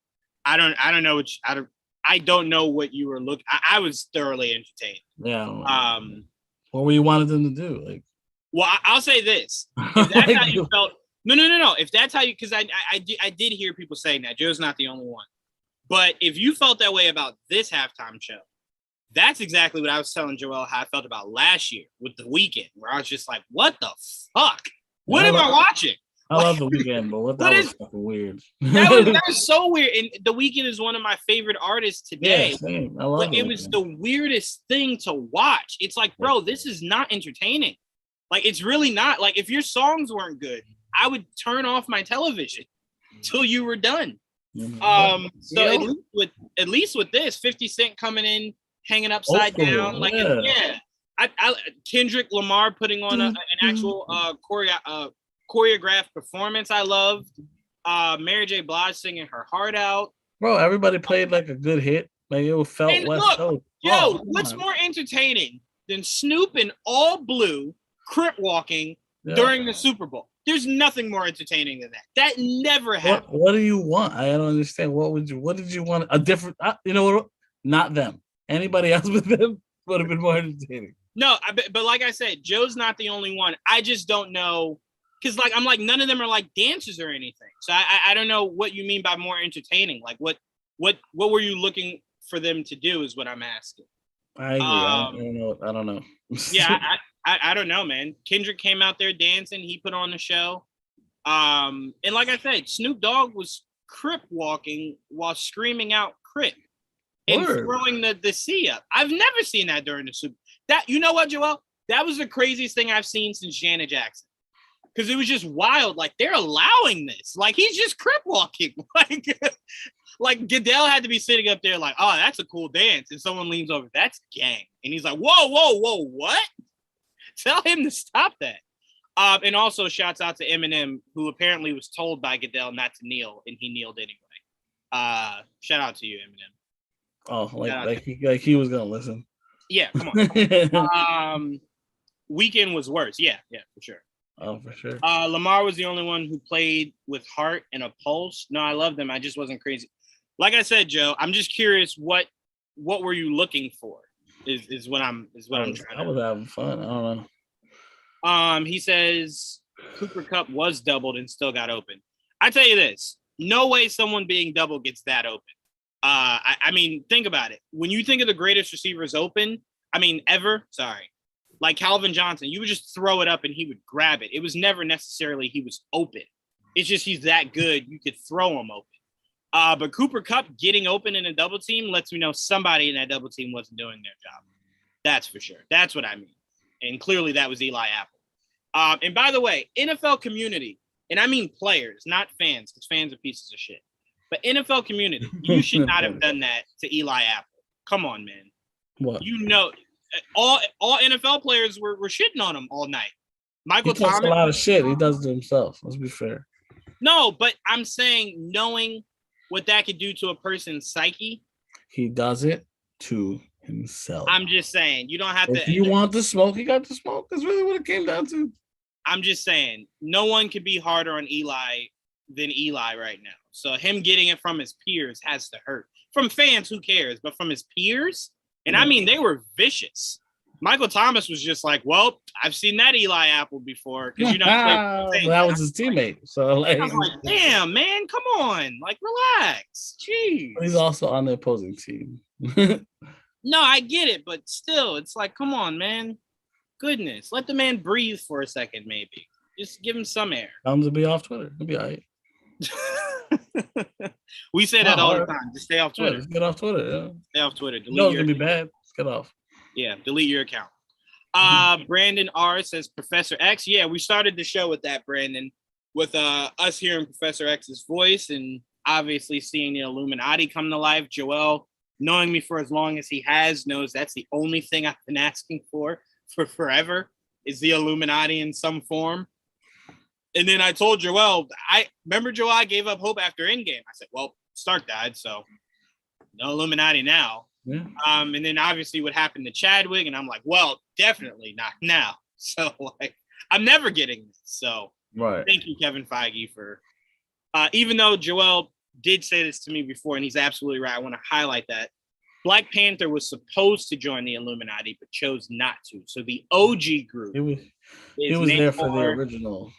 I don't know what you were looking. I was thoroughly entertained. Yeah. What were you wanted them to do? Like, well, I'll say this. If that's how you felt. No. If that's how you, because I did hear people saying that. Joe's not the only one. But if you felt that way about this halftime show, that's exactly what I was telling Joel how I felt about last year with The Weeknd, where I was just like, what the fuck? What am I watching? I love The Weeknd, but that was fucking weird. That was so weird. And The Weeknd is one of my favorite artists today. Yeah, same. I love it. It was the weirdest thing to watch. It's like, bro, this is not entertaining. Like, it's really not. Like, if your songs weren't good, I would turn off my television till you were done. So at least with this, 50 Cent coming in, hanging upside down, like Kendrick Lamar putting on an actual choreographed performance. I loved Mary J. Blige singing her heart out. Bro, everybody played like a good hit. Like it felt less. What's more entertaining than Snoop in all blue crip walking during the Super Bowl? There's nothing more entertaining than that. That never happened. What do you want? I don't understand. What did you want? A different, you know what? Not them. Anybody else with them would have been more entertaining. No, but like I said, Joe's not the only one. I just don't know. Because I'm like, none of them are like dancers or anything. So I don't know what you mean by more entertaining. Like what were you looking for them to do is what I'm asking. I agree. I don't know. Yeah, I don't know, man. Kendrick came out there dancing. He put on the show. And like I said, Snoop Dogg was crip walking while screaming out crip and throwing the C up. I've never seen that during the Super. That, you know what, Joel? That was the craziest thing I've seen since Janet Jackson. Because it was just wild. Like, they're allowing this. Like, he's just crip walking. Like Goodell had to be sitting up there like, oh, that's a cool dance. And someone leans over, that's gang. And he's like, whoa, what? Tell him to stop that. And also shouts out to Eminem, who apparently was told by Goodell not to kneel, and he kneeled anyway. Shout out to you, Eminem. Oh, like he was gonna listen. Yeah, come on. Weekend was worse. Yeah, for sure. Oh, for sure. Lamar was the only one who played with heart and a pulse. No, I love them. I just wasn't crazy. Like I said, Joe, I'm just curious what were you looking for? Is what I'm trying to. I was having fun. I don't know. He says Cooper Kupp was doubled and still got open. I tell you this, no way someone being double gets that open. I mean, think about it. When you think of the greatest receivers open, ever, like Calvin Johnson, you would just throw it up and he would grab it. It was never necessarily he was open. It's just he's that good, you could throw him open. But Cooper Kupp getting open in a double team lets me know somebody in that double team wasn't doing their job. That's for sure. That's what I mean. And clearly that was Eli Apple. And by the way, NFL community, and I mean players, not fans, because fans are pieces of shit. But NFL community, you should not have done that to Eli Apple. Come on, man. What? All NFL players were shitting on him all night. Michael Thomas, a lot of shit. He does to himself. Let's be fair. No, but I'm saying knowing what that could do to a person's psyche. He does it to himself. I'm just saying you don't have to. If you want the smoke, he got the smoke. That's really what it came down to. I'm just saying no one could be harder on Eli than Eli right now. So him getting it from his peers has to hurt. From fans, who cares? But from his peers, and I mean, they were vicious. Michael Thomas was just like, well, I've seen that Eli Apple before. Because that was his teammate. So like, I was like, damn, man, come on. Like, relax. Jeez. He's also on the opposing team. No, I get it, but still, it's like, come on, man. Goodness. Let the man breathe for a second, maybe. Just give him some air. Tell him to be off Twitter. He'll be all right. We say that all the time. Just stay off Twitter. Yeah, get off Twitter. Yeah. Stay off Twitter. It's gonna be bad. Let's get off. Yeah, delete your account. Brandon R says Professor X. Yeah, we started the show with that, Brandon, with us hearing Professor X's voice and obviously seeing the Illuminati come to life. Joel, knowing me for as long as he has, knows that's the only thing I've been asking for forever is the Illuminati in some form. And then I told Joel, I gave up hope after Endgame. I said, well, Stark died, so no Illuminati now. Yeah. And then obviously what happened to Chadwick, and I'm like, well, definitely not now. So like, I'm never getting this. So right. Thank you, Kevin Feige, for even though Joel did say this to me before, and he's absolutely right. I want to highlight that Black Panther was supposed to join the Illuminati, but chose not to. So the OG group, it was there for the original.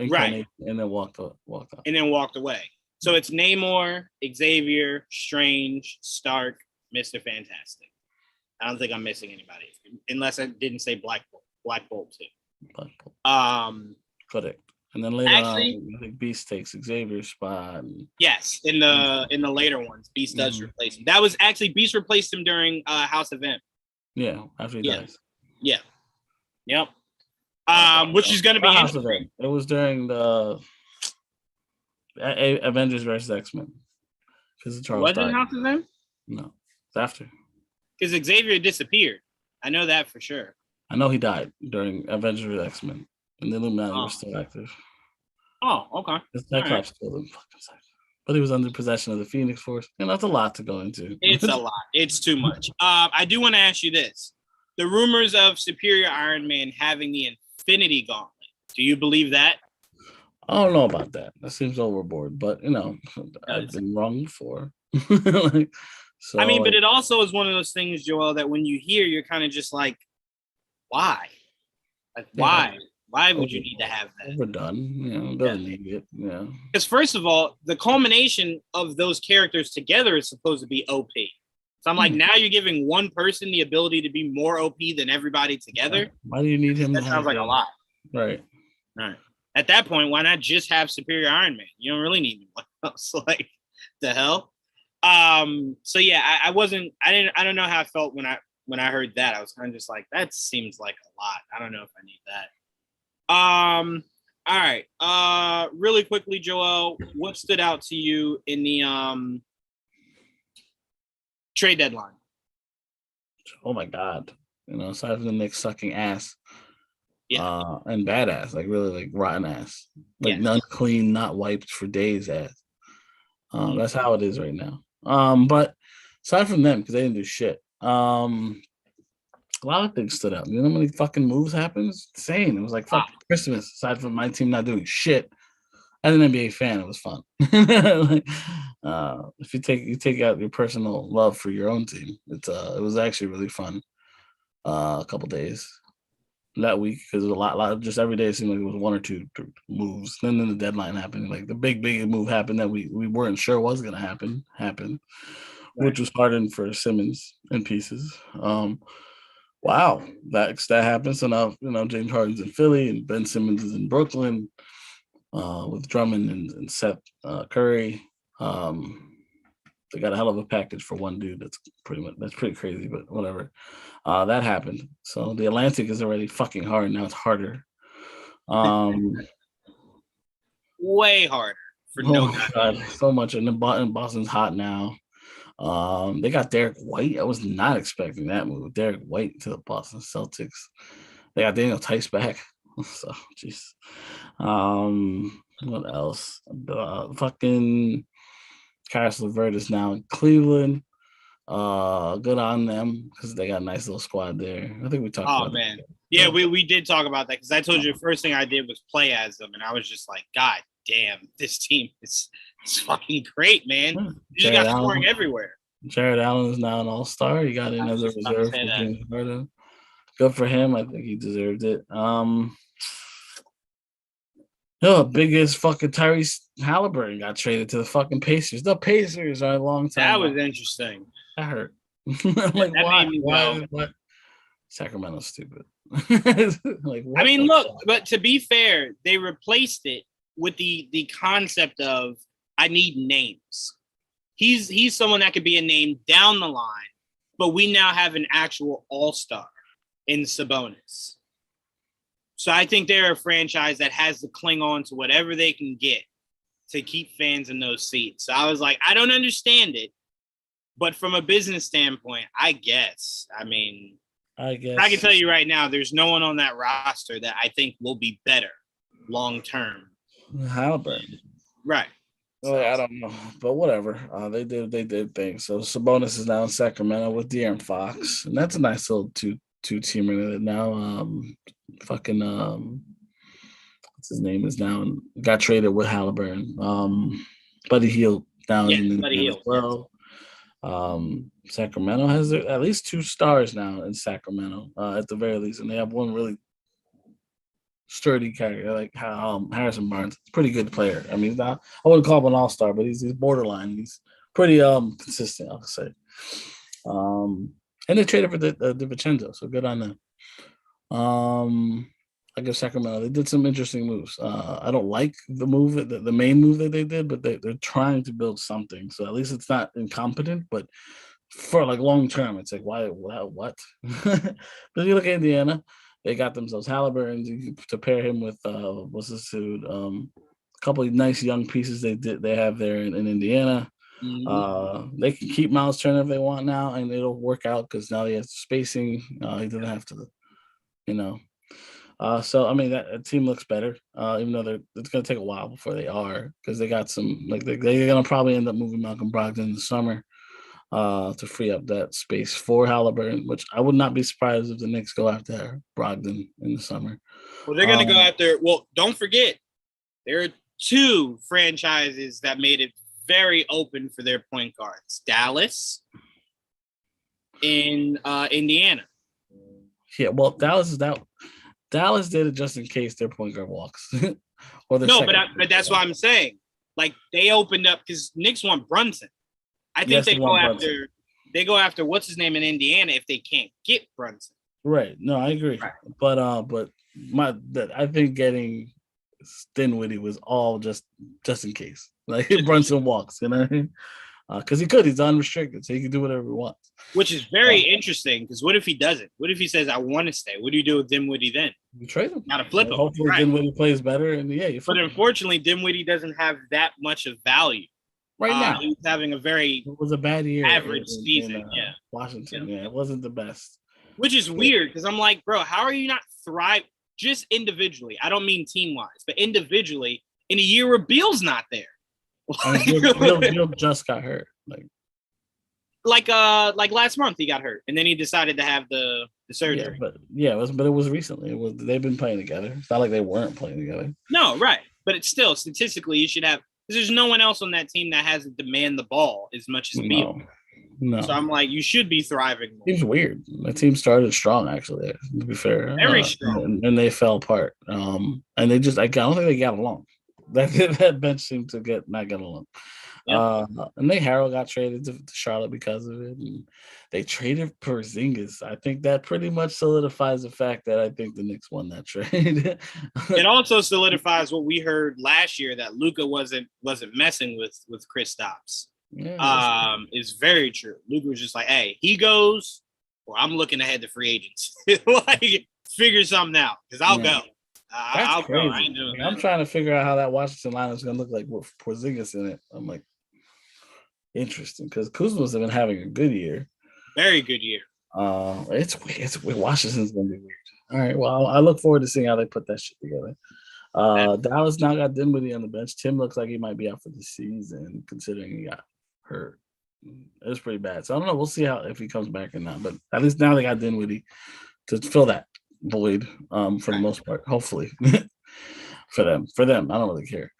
Right, and then walked out. And then walked away. So it's Namor, Xavier, Strange, Stark, Mr. Fantastic. I don't think I'm missing anybody, unless I didn't say Black Bolt too. Black Bolt. Correct. And then later on, I think Beast takes Xavier's spot. Yes, in the later ones, Beast does replace him. That was actually Beast replaced him during House of M. Yeah, after he dies. Yeah. Yep. Which is going to be interesting. It was during the Avengers versus X-Men. Because Charles wasn't House of M? No, it's after. Because Xavier disappeared. I know that for sure. I know he died during Avengers versus X-Men, and the Illuminati were still active. Oh, okay. Cyclops killed him, but he was under possession of the Phoenix Force, and that's a lot to go into. It's a lot. It's too much. I do want to ask you this: the rumors of Superior Iron Man having the Infinity Gauntlet. Do you believe that? I don't know about that. That seems overboard, but I've been wrong before. But it also is one of those things, Joel, that when you hear, you're kind of just like, why? Like, why? Why would you need to have that? Overdone. Doesn't need it. Yeah. Because first of all, the culmination of those characters together is supposed to be OP. So I'm like, now you're giving one person the ability to be more OP than everybody together. Why do you need him? That sounds like a lot. Right. All right. At that point, why not just have Superior Iron Man? You don't really need anyone else. Like, the hell. So yeah, I don't know how I felt when I heard that. I was kind of just like, that seems like a lot. I don't know if I need that. All right. Really quickly, Joel, what stood out to you in the trade deadline? Oh my God. Aside from the Knicks sucking ass. Yeah. And badass, like really like rotten ass. Like unclean, not wiped for days ass. That's how it is right now. But aside from them, because they didn't do shit. A lot of things stood out. You know how many fucking moves happened? It's insane. It was like fucking Christmas, aside from my team not doing shit. As an NBA fan, it was fun. Like, if you take out your personal love for your own team, it was actually really fun. A couple days that week because a lot of just every day it seemed like it was one or two moves. Then the deadline happened, like the big move happened that we weren't sure was gonna happen, right. Which was Harden for Simmons in pieces. Wow, that happened. So now James Harden's in Philly and Ben Simmons is in Brooklyn with Drummond and Seth Curry. They got a hell of a package for one dude. That's pretty crazy, but whatever. That happened. So the Atlantic is already fucking hard. Now it's harder. Way harder for no God, so much. And Boston's hot now. They got Derek White. I was not expecting that move. Derek White to the Boston Celtics. They got Daniel Tice back. So, jeez. What else? Fucking Caris LeVert is now in Cleveland. Good on them because they got a nice little squad there. I think we talked about man. that. Yeah, we did talk about that because I told you the first thing I did was play as them, and I was just like, God damn, this team is fucking great, man. You just got scoring everywhere. Jared Allen is now an all-star. He got in as a reserve for James Harden. Good for him. I think he deserved it. Biggest fucking Tyrese Halliburton got traded to the fucking Pacers. The Pacers are a long time. That was interesting. That hurt. Like, why? What? Sacramento's stupid. Like, I mean, look, but to be fair, they replaced it with the concept of I need names. He's someone that could be a name down the line, but we now have an actual all-star in Sabonis. So I think they're a franchise that has to cling on to whatever they can get to keep fans in those seats. So I was like, I don't understand it, but from a business standpoint, I guess. I mean, I can tell you right now, there's no one on that roster that I think will be better long term. Halliburton, right? Well, I don't know, but whatever. They did things. So Sabonis is now in Sacramento with De'Aaron Fox, and that's a nice little two-teamer now. What's his name is now got traded with Halliburton. Buddy Hield now in Buddy Hield as well. Sacramento has at least 2 stars now in Sacramento, at the very least, and they have one really sturdy character like Harrison Barnes. Pretty good player. I mean, I wouldn't call him an all-star, but he's borderline. He's pretty consistent, I'll say. And they traded for DiVincenzo, so good on them. I guess Sacramento, they did some interesting moves. I don't like the main move that they did, but they're trying to build something. So at least it's not incompetent, but for like long term, it's like why what? But you look at Indiana, they got themselves Halliburton to pair him with what's this dude? A couple of nice young pieces they have there in Indiana. Mm-hmm. They can keep Miles Turner if they want now, and it'll work out because now he has spacing. He doesn't have to, so I mean that team looks better, even though it's going to take a while before they are, because they got some they're going to probably end up moving Malcolm Brogdon in the summer to free up that space for Halliburton, which I would not be surprised if the Knicks go after Brogdon in the summer. Well, they're going to go after. Well, don't forget, there are 2 franchises that made it very open for their point guards: Dallas and Indiana. Yeah, well, Dallas did it just in case their point guard walks. But that's what I'm saying. Like, they opened up because Knicks want Brunson. I think they go after what's his name in Indiana if they can't get Brunson. Right. No, I agree. Right. But I think getting Dinwiddie was all just in case. Like Brunson walks, you know what I mean? Because he's unrestricted, so he can do whatever he wants. Which is very interesting, because what if he doesn't? What if he says, I want to stay? What do you do with Dinwiddie then? You trade him. Not to flip him. Hopefully Dinwiddie plays better, and but unfortunately, Dinwiddie doesn't have that much of value. Right now. He's having it was a bad year. Average season, Washington, it wasn't the best. Which is weird, because I'm like, bro, how are you not thriving? Just individually. I don't mean team-wise, but individually, in a year where Beal's not there. Beal just got hurt. like last month he got hurt, and then he decided to have the surgery. But it was recently. They've been playing together. It's not like they weren't playing together. No, right, but it's still statistically you should have. Because there's no one else on that team that has to demand the ball as much as Beal. No. So I'm like, you should be thriving more. Seems weird. The team started strong, actually, to be fair. Very strong. And they fell apart. And they just, I don't think they got along. That bench seemed to not get along. Yep. And Harold got traded to Charlotte because of it. And they traded Porzingis. I think that pretty much solidifies the fact that I think the Knicks won that trade. It also solidifies what we heard last year, that Luka wasn't messing with Kristaps. Yeah, is very true. Luka was just like, hey, he goes, or I'm looking ahead to free agents. Like, figure something out, because I'll go. I'll crazy. go. I ain't doing that. I'm trying to figure out how that Washington lineup is going to look like with Porzingis in it. I'm like, interesting, because Kuzma's been having a good year. Very good year. It's Washington's going to be weird. All right, well, I look forward to seeing how they put that shit together. Dallas now got Dinwiddie on the bench. Tim looks like he might be out for the season, considering he got hurt. It was pretty bad. So I don't know. We'll see if he comes back or not. But at least now they got Dinwiddie to fill that void for the most part. Hopefully, for them. I don't really care.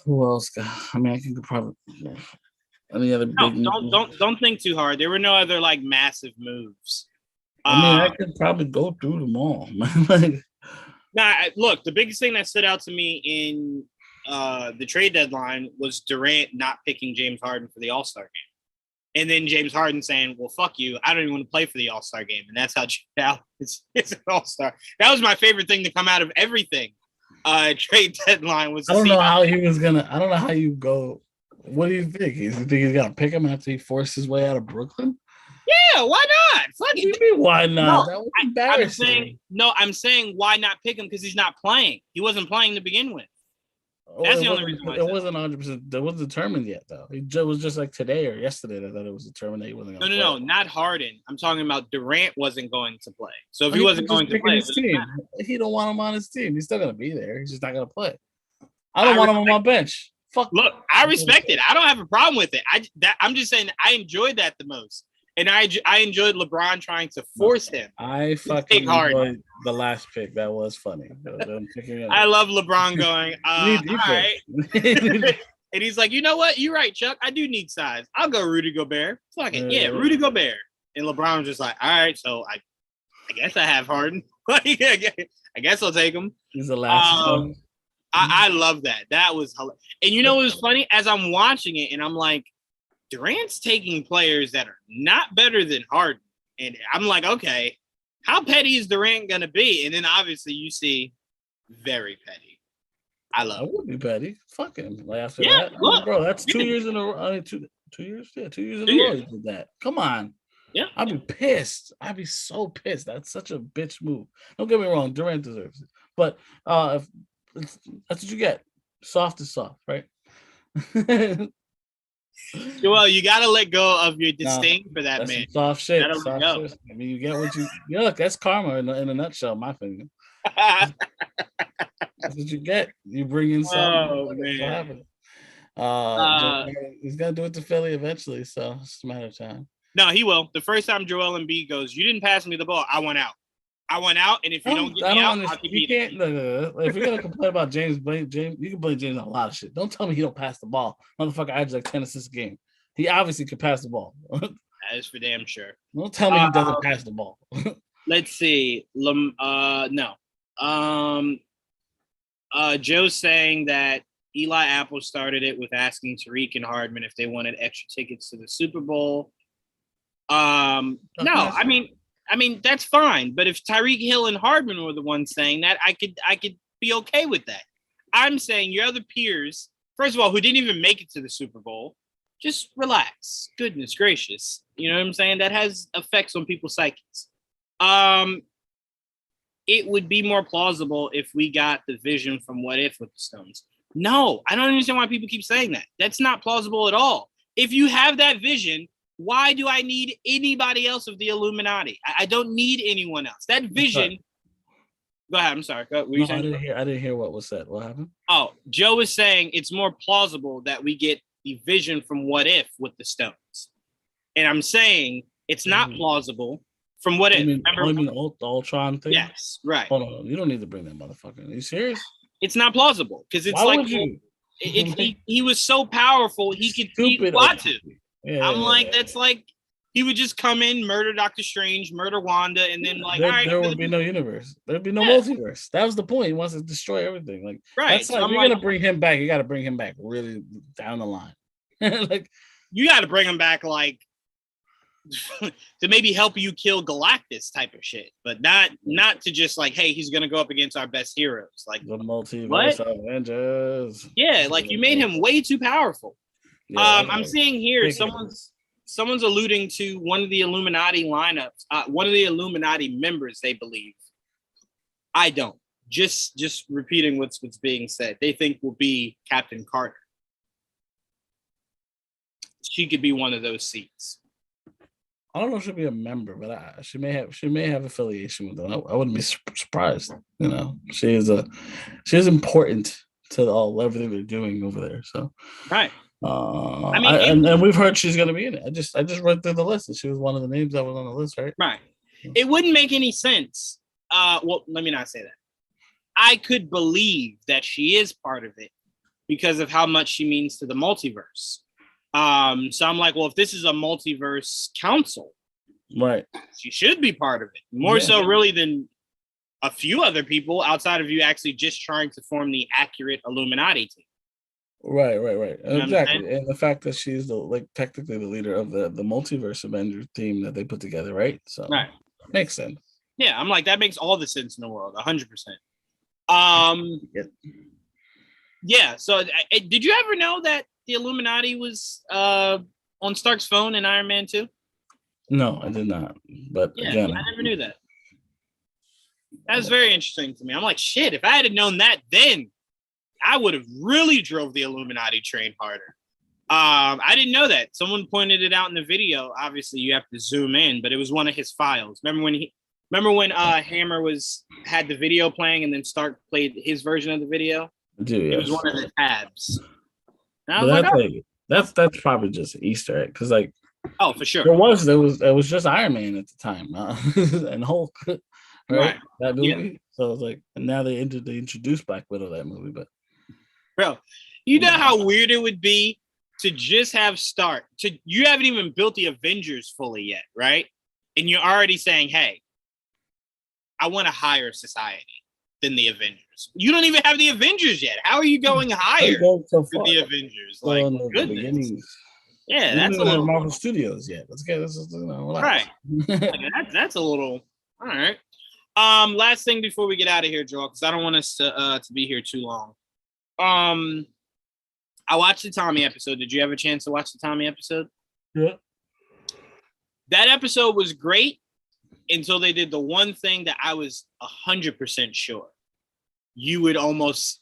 Who else? I mean, I can probably. Any other big? Don't think too hard. There were no other like massive moves. I mean, I could probably go through them all. Look, the biggest thing that stood out to me in the trade deadline was Durant not picking James Harden for the All-Star game. And then James Harden saying, well, fuck you. I don't even want to play for the All-Star game. And that's how it's an All-Star. That was my favorite thing to come out of everything. Trade deadline was. I don't know how you go. What do you think? You think he's going to pick him after he forced his way out of Brooklyn? Yeah, why not? What do you mean, why not? That was embarrassing. I'm saying why not pick him, because he's not playing. He wasn't playing to begin with. That's the only reason why. It wasn't 100%. That wasn't determined yet, though. It was just like today or yesterday that it was determined that he wasn't going to play. No, not Harden. I'm talking about Durant wasn't going to play. So if he wasn't going to play, his team, he don't want him on his team. He's still going to be there. He's just not going to play. I don't want him on my bench. Fuck. Look, I respect it. I don't have a problem with it. I'm just saying I enjoyed that the most. And I enjoyed LeBron trying to force him. I fucking enjoyed the last pick. That was funny. I love LeBron going, all right. And he's like, you know what? You're right, Chuck. I do need size. I'll go Rudy Gobert. Fuck it. Yeah, Rudy Gobert. And LeBron was just like, all right, so I guess I have Harden. I guess I'll take him. He's the last one. I love that. That was hilarious. And you know what was funny? As I'm watching it, and I'm like, Durant's taking players that are not better than Harden. And I'm like, okay, how petty is Durant going to be? And then obviously you see very petty. I love it. I would be petty. Fuck him. Like after that. Look, bro, that's 2 years in a row. I mean, 2 years? Yeah, 2 years in a row he did that. Come on. Yeah. I'd be pissed. I'd be so pissed. That's such a bitch move. Don't get me wrong. Durant deserves it. But that's what you get. Soft is soft, right? Well, you got to let go of your disdain for that man. Soft shit. Soft shit. I mean, you get what you look. That's karma in a nutshell, my opinion. That's what you get. You bring in something. Oh man. He's gonna do it to Philly eventually, so it's just a matter of time. No, he will. The first time Joel Embiid goes, you didn't pass me the ball. I went out, and if you don't get me out, I'll keep beating you. If you're gonna complain about James, you can blame James on a lot of shit. Don't tell me he don't pass the ball. Motherfucker, I had like 10 assists a game. He obviously could pass the ball. That is for damn sure. Don't tell me he doesn't pass the ball. Let's see. Joe's saying that Eli Apple started it with asking Tariq and Hardman if they wanted extra tickets to the Super Bowl. No, I mean that's fine. But if Tyreek Hill and Hardman were the ones saying that, I could be okay with that. I'm saying your other peers, first of all, who didn't even make it to the Super Bowl, just relax. Goodness gracious. You know what I'm saying? That has effects on people's psyches. It would be more plausible if we got the vision from What If with the Stones. No, I don't understand why people keep saying that. That's not plausible at all. If you have that vision, why do I need anybody else of the Illuminati? I don't need anyone else. That vision. Go ahead. I'm sorry. I didn't hear what was said. What happened? Oh, Joe is saying it's more plausible that we get the Vision from What If with the stones. And I'm saying it's not plausible from What If. Remember the Ultron thing? Yes, right. Hold on, you don't need to bring that motherfucker. Are you serious? It's not plausible because it's Why would you? He was so powerful he could eat Watu. I'm like, that's like he would just come in, murder Doctor Strange, murder Wanda, and then like, there would be no universe. There'd be no multiverse. That was the point. He wants to destroy everything. Like, right. So if you're gonna bring him back, you got to bring him back really down the line. Like, you got to bring him back like to maybe help you kill Galactus type of shit, but not to just like, hey, he's gonna go up against our best heroes, like the multiverse Avengers. Yeah, like you made him way too powerful. Yeah, I'm seeing here someone's alluding to one of the Illuminati lineups, one of the Illuminati members, they believe. I don't. Just repeating what's being said. They think will be Captain Carter. She could be one of those seats. I don't know if she'll be a member, but she may have affiliation with them. I wouldn't be surprised. You know, she is important to everything they're doing over there. So right. And we've heard she's going to be in it. I just read through the list, and she was one of the names that was on the list, right? Right. It wouldn't make any sense. Well, let me not say that. I could believe that she is part of it because of how much she means to the multiverse. So I'm like, well, if this is a multiverse council, right, she should be part of it. More so, really, than a few other people outside of you actually just trying to form the accurate Illuminati team. Right. Exactly. And the fact that she's technically the leader of the multiverse Avenger team that they put together, right? So right. Makes sense. Yeah, I'm like, that makes all the sense in the world, 100%. Yeah. So did you ever know that the Illuminati was on Stark's phone in Iron Man 2? No, I did not. But again, I never knew that. That was very interesting to me. I'm like, shit, if I had known that then, I would have really drove the Illuminati train harder. I didn't know that. Someone pointed it out in the video. Obviously, you have to zoom in, but it was one of his files. Remember when Hammer had the video playing and then Stark played his version of the video? It was one of the tabs. That's probably just an Easter egg because oh, for sure. There was just Iron Man at the time and Hulk, right? That movie. Yeah. So it's like, and now they introduced Black Widow that movie, but bro, you know how weird it would be to just have Stark. You haven't even built the Avengers fully yet, right? And you're already saying, hey, I want a higher society than the Avengers. You don't even have the Avengers yet. How are you going higher than the Avengers? Like, goodness. Yeah, that's a little Marvel Studios yet. Let's get this. Right. That's a little. All right. Last thing before we get out of here, Joel, because I don't want us to be here too long. I watched the Tommy episode. Did you have a chance to watch the Tommy episode? Yeah. That episode was great until they did the one thing that I was 100% sure you would almost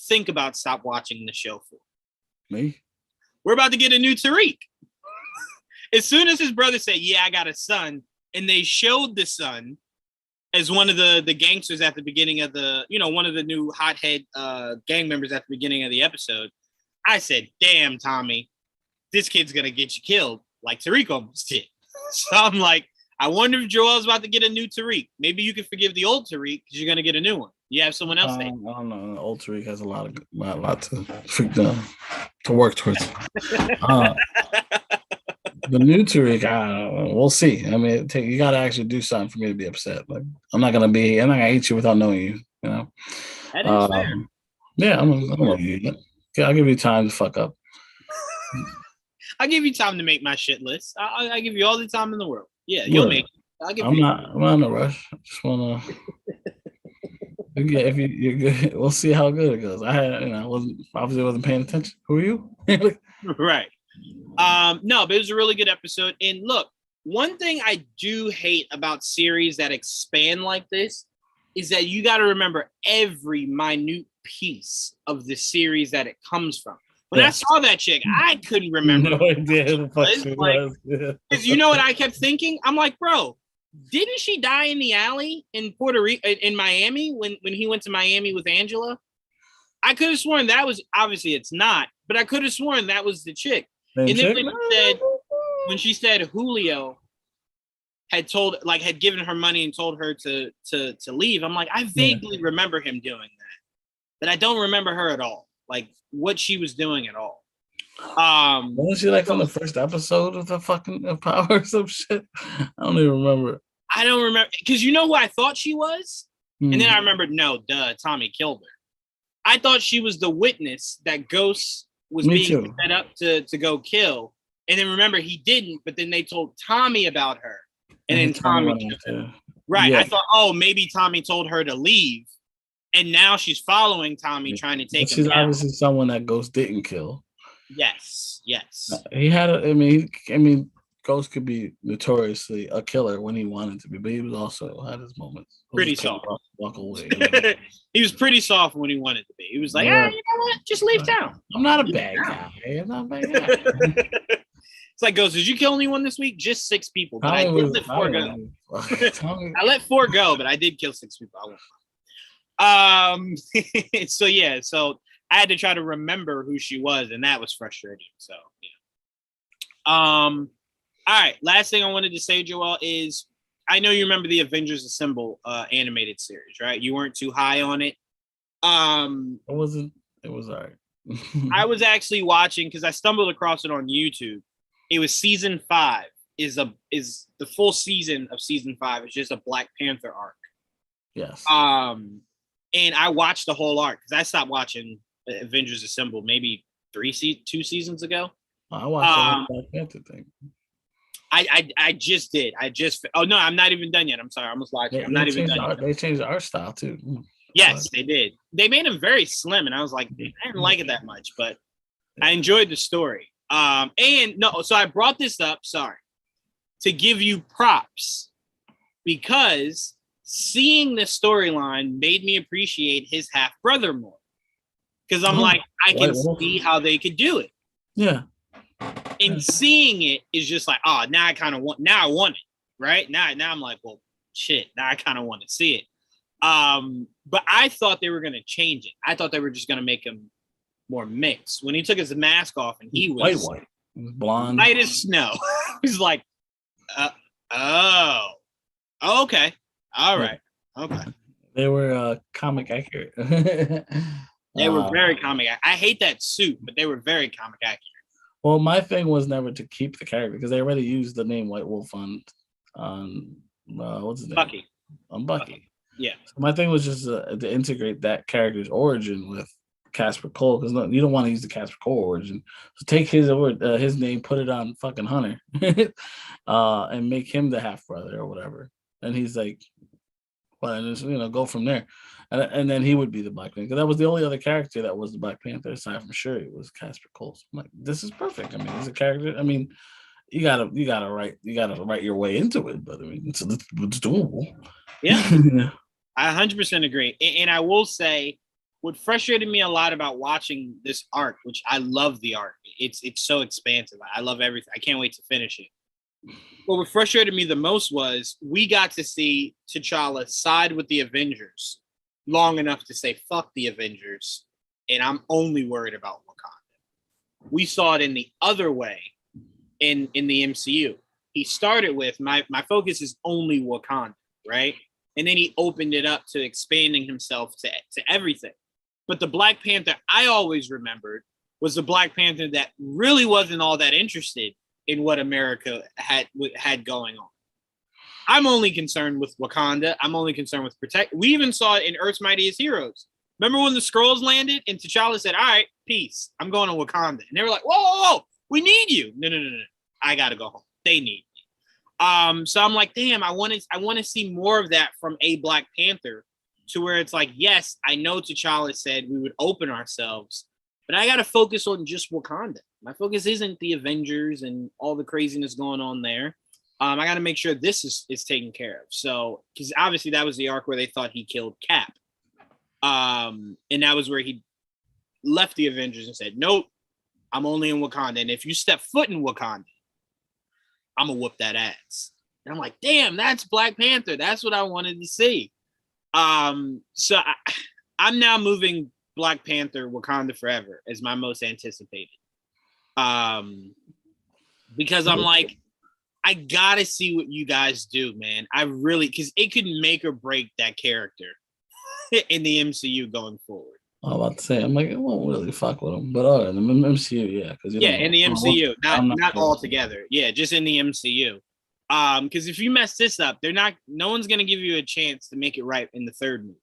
think about stop watching the show for. Me? We're about to get a new Tariq. As soon as his brother said, yeah, I got a son, and they showed the son as one of the gangsters at the beginning of one of the new hothead gang members at the beginning of the episode, I said, damn, Tommy, this kid's going to get you killed like Tariq almost did. So I'm like, I wonder if Joel's about to get a new Tariq. Maybe you can forgive the old Tariq because you're going to get a new one. You have someone else there. I don't know. Old Tariq has a lot to work towards. The new Tariq, we'll see. I mean, you got to actually do something for me to be upset. Like, I'm not gonna hate you without knowing you. You know. That is fair. Yeah, I'm gonna love you. I'll give you time to fuck up. I'll give you time to make my shit list. I'll give you all the time in the world. Yeah, you'll make it. I'm not in a rush. I just wanna. If you're good, we'll see how good it goes. I wasn't paying attention. Who are you? Right. No, but it was a really good episode. And look, one thing I do hate about series that expand like this is that you got to remember every minute piece of the series that it comes from. When I saw that chick, I couldn't remember. No idea who the fuck she was. Because you know what I kept thinking? I'm like, bro, didn't she die in the alley in Puerto Rico, in Miami, when he went to Miami with Angela? I could have sworn that was, obviously it's not, but but I could have sworn that was the chick. Same and then chick? when she said Julio had given her money and told her to leave, I'm like, I vaguely remember him doing that, but I don't remember her at all, like what she was doing at all. Wasn't she like from the first episode of the fucking Power or some shit? I don't even remember. I don't remember, because you know who I thought she was? And then I remembered, no, Tommy killed her. I thought she was the witness that Ghost was being set up to go kill. And then remember, he didn't, but then they told Tommy about her. And then Tommy killed her. Right. Yeah. I thought, maybe Tommy told her to leave. And now she's following Tommy, trying to take him she's down. Obviously someone that Ghost didn't kill. Yes. He had I mean, Ghost could be notoriously a killer when he wanted to be, but he was also had his moments. Pretty soft. Walk away. He was pretty soft when he wanted to be. He was like, you know what? Just leave town. I'm not a bad guy. I'm not a bad guy. It's like, Ghost, did you kill anyone this week? Just 6 people. But I did let 4 go. I let 4 go, but I did kill 6 people. So I had to try to remember who she was, and that was frustrating. So all right, last thing I wanted to say, Joel, is I know you remember the Avengers Assemble animated series, right? You weren't too high on it. It was all right. I was actually watching, because I stumbled across it on YouTube. It was season 5 is the full season of season 5. It's just a Black Panther arc. Yes. And I watched the whole arc, because I stopped watching Avengers Assemble maybe 2 seasons ago. I watched the Black Panther thing. I just did. Oh no, I'm not even done yet. I'm sorry, I almost lied to you. I'm not even done. They changed the art style too. Yes, they did. They made him very slim, and I was like, I didn't like it that much, but I enjoyed the story. So I brought this up, to give you props, because seeing this storyline made me appreciate his half brother more. Because I'm like, I can see how they could do it. Yeah. And seeing it is just like, now I want it, right? Now I'm like, well, shit, now I kind of want to see it. But I thought they were going to change it. I thought they were just going to make him more mixed. When he took his mask off and he was white. He was blonde. White as snow. He's like, okay. All right. Okay. They were comic accurate. They were very comic. I hate that suit, but they were very comic accurate. Well, my thing was never to keep the character, because they already used the name White Wolf on what's his name? Bucky. On Bucky. Yeah. So my thing was just to integrate that character's origin with Casper Cole, because you don't want to use the Casper Cole origin. So take his name, put it on fucking Hunter, and make him the half brother or whatever. And he's like, well, and just, go from there. And then he would be the Black Panther. That was the only other character that was the Black Panther, aside from Shuri, was Casper Cole. I'm like, this is perfect. I mean, he's a character. I mean, you gotta write your way into it, but I mean, it's doable. Yeah. I 100% agree. And I will say, what frustrated me a lot about watching this arc, which I love the arc, it's so expansive. I love everything. I can't wait to finish it. But what frustrated me the most was we got to see T'Challa side with the Avengers long enough to say, fuck the Avengers, and I'm only worried about Wakanda. We saw it in the other way in the MCU. He started with, my focus is only Wakanda, right? And then he opened it up to expanding himself to everything. But the Black Panther I always remembered was the Black Panther that really wasn't all that interested in what America had going on. I'm only concerned with Wakanda. I'm only concerned with protect. We even saw it in Earth's Mightiest Heroes. Remember when the Skrulls landed and T'Challa said, all right, peace. I'm going to Wakanda. And they were like, whoa, we need you. No. I got to go home. They need me. So I'm like, damn, I want to see more of that from a Black Panther, to where it's like, yes, I know T'Challa said we would open ourselves, but I got to focus on just Wakanda. My focus isn't the Avengers and all the craziness going on there. I got to make sure this is taken care of. So, because obviously that was the arc where they thought he killed Cap. And that was where he left the Avengers and said, nope, I'm only in Wakanda. And if you step foot in Wakanda, I'm going to whoop that ass. And I'm like, damn, that's Black Panther. That's what I wanted to see. So I'm now moving Black Panther: Wakanda Forever as my most anticipated. Because I'm like, I gotta see what you guys do, man. I really, because it could make or break that character in the MCU going forward. I'm about to say, I'm like, it won't really fuck with him, but in the MCU, yeah, because in the MCU, not sure. all together. Yeah, just in the MCU. Because if you mess this up, no one's gonna give you a chance to make it right in the third movie.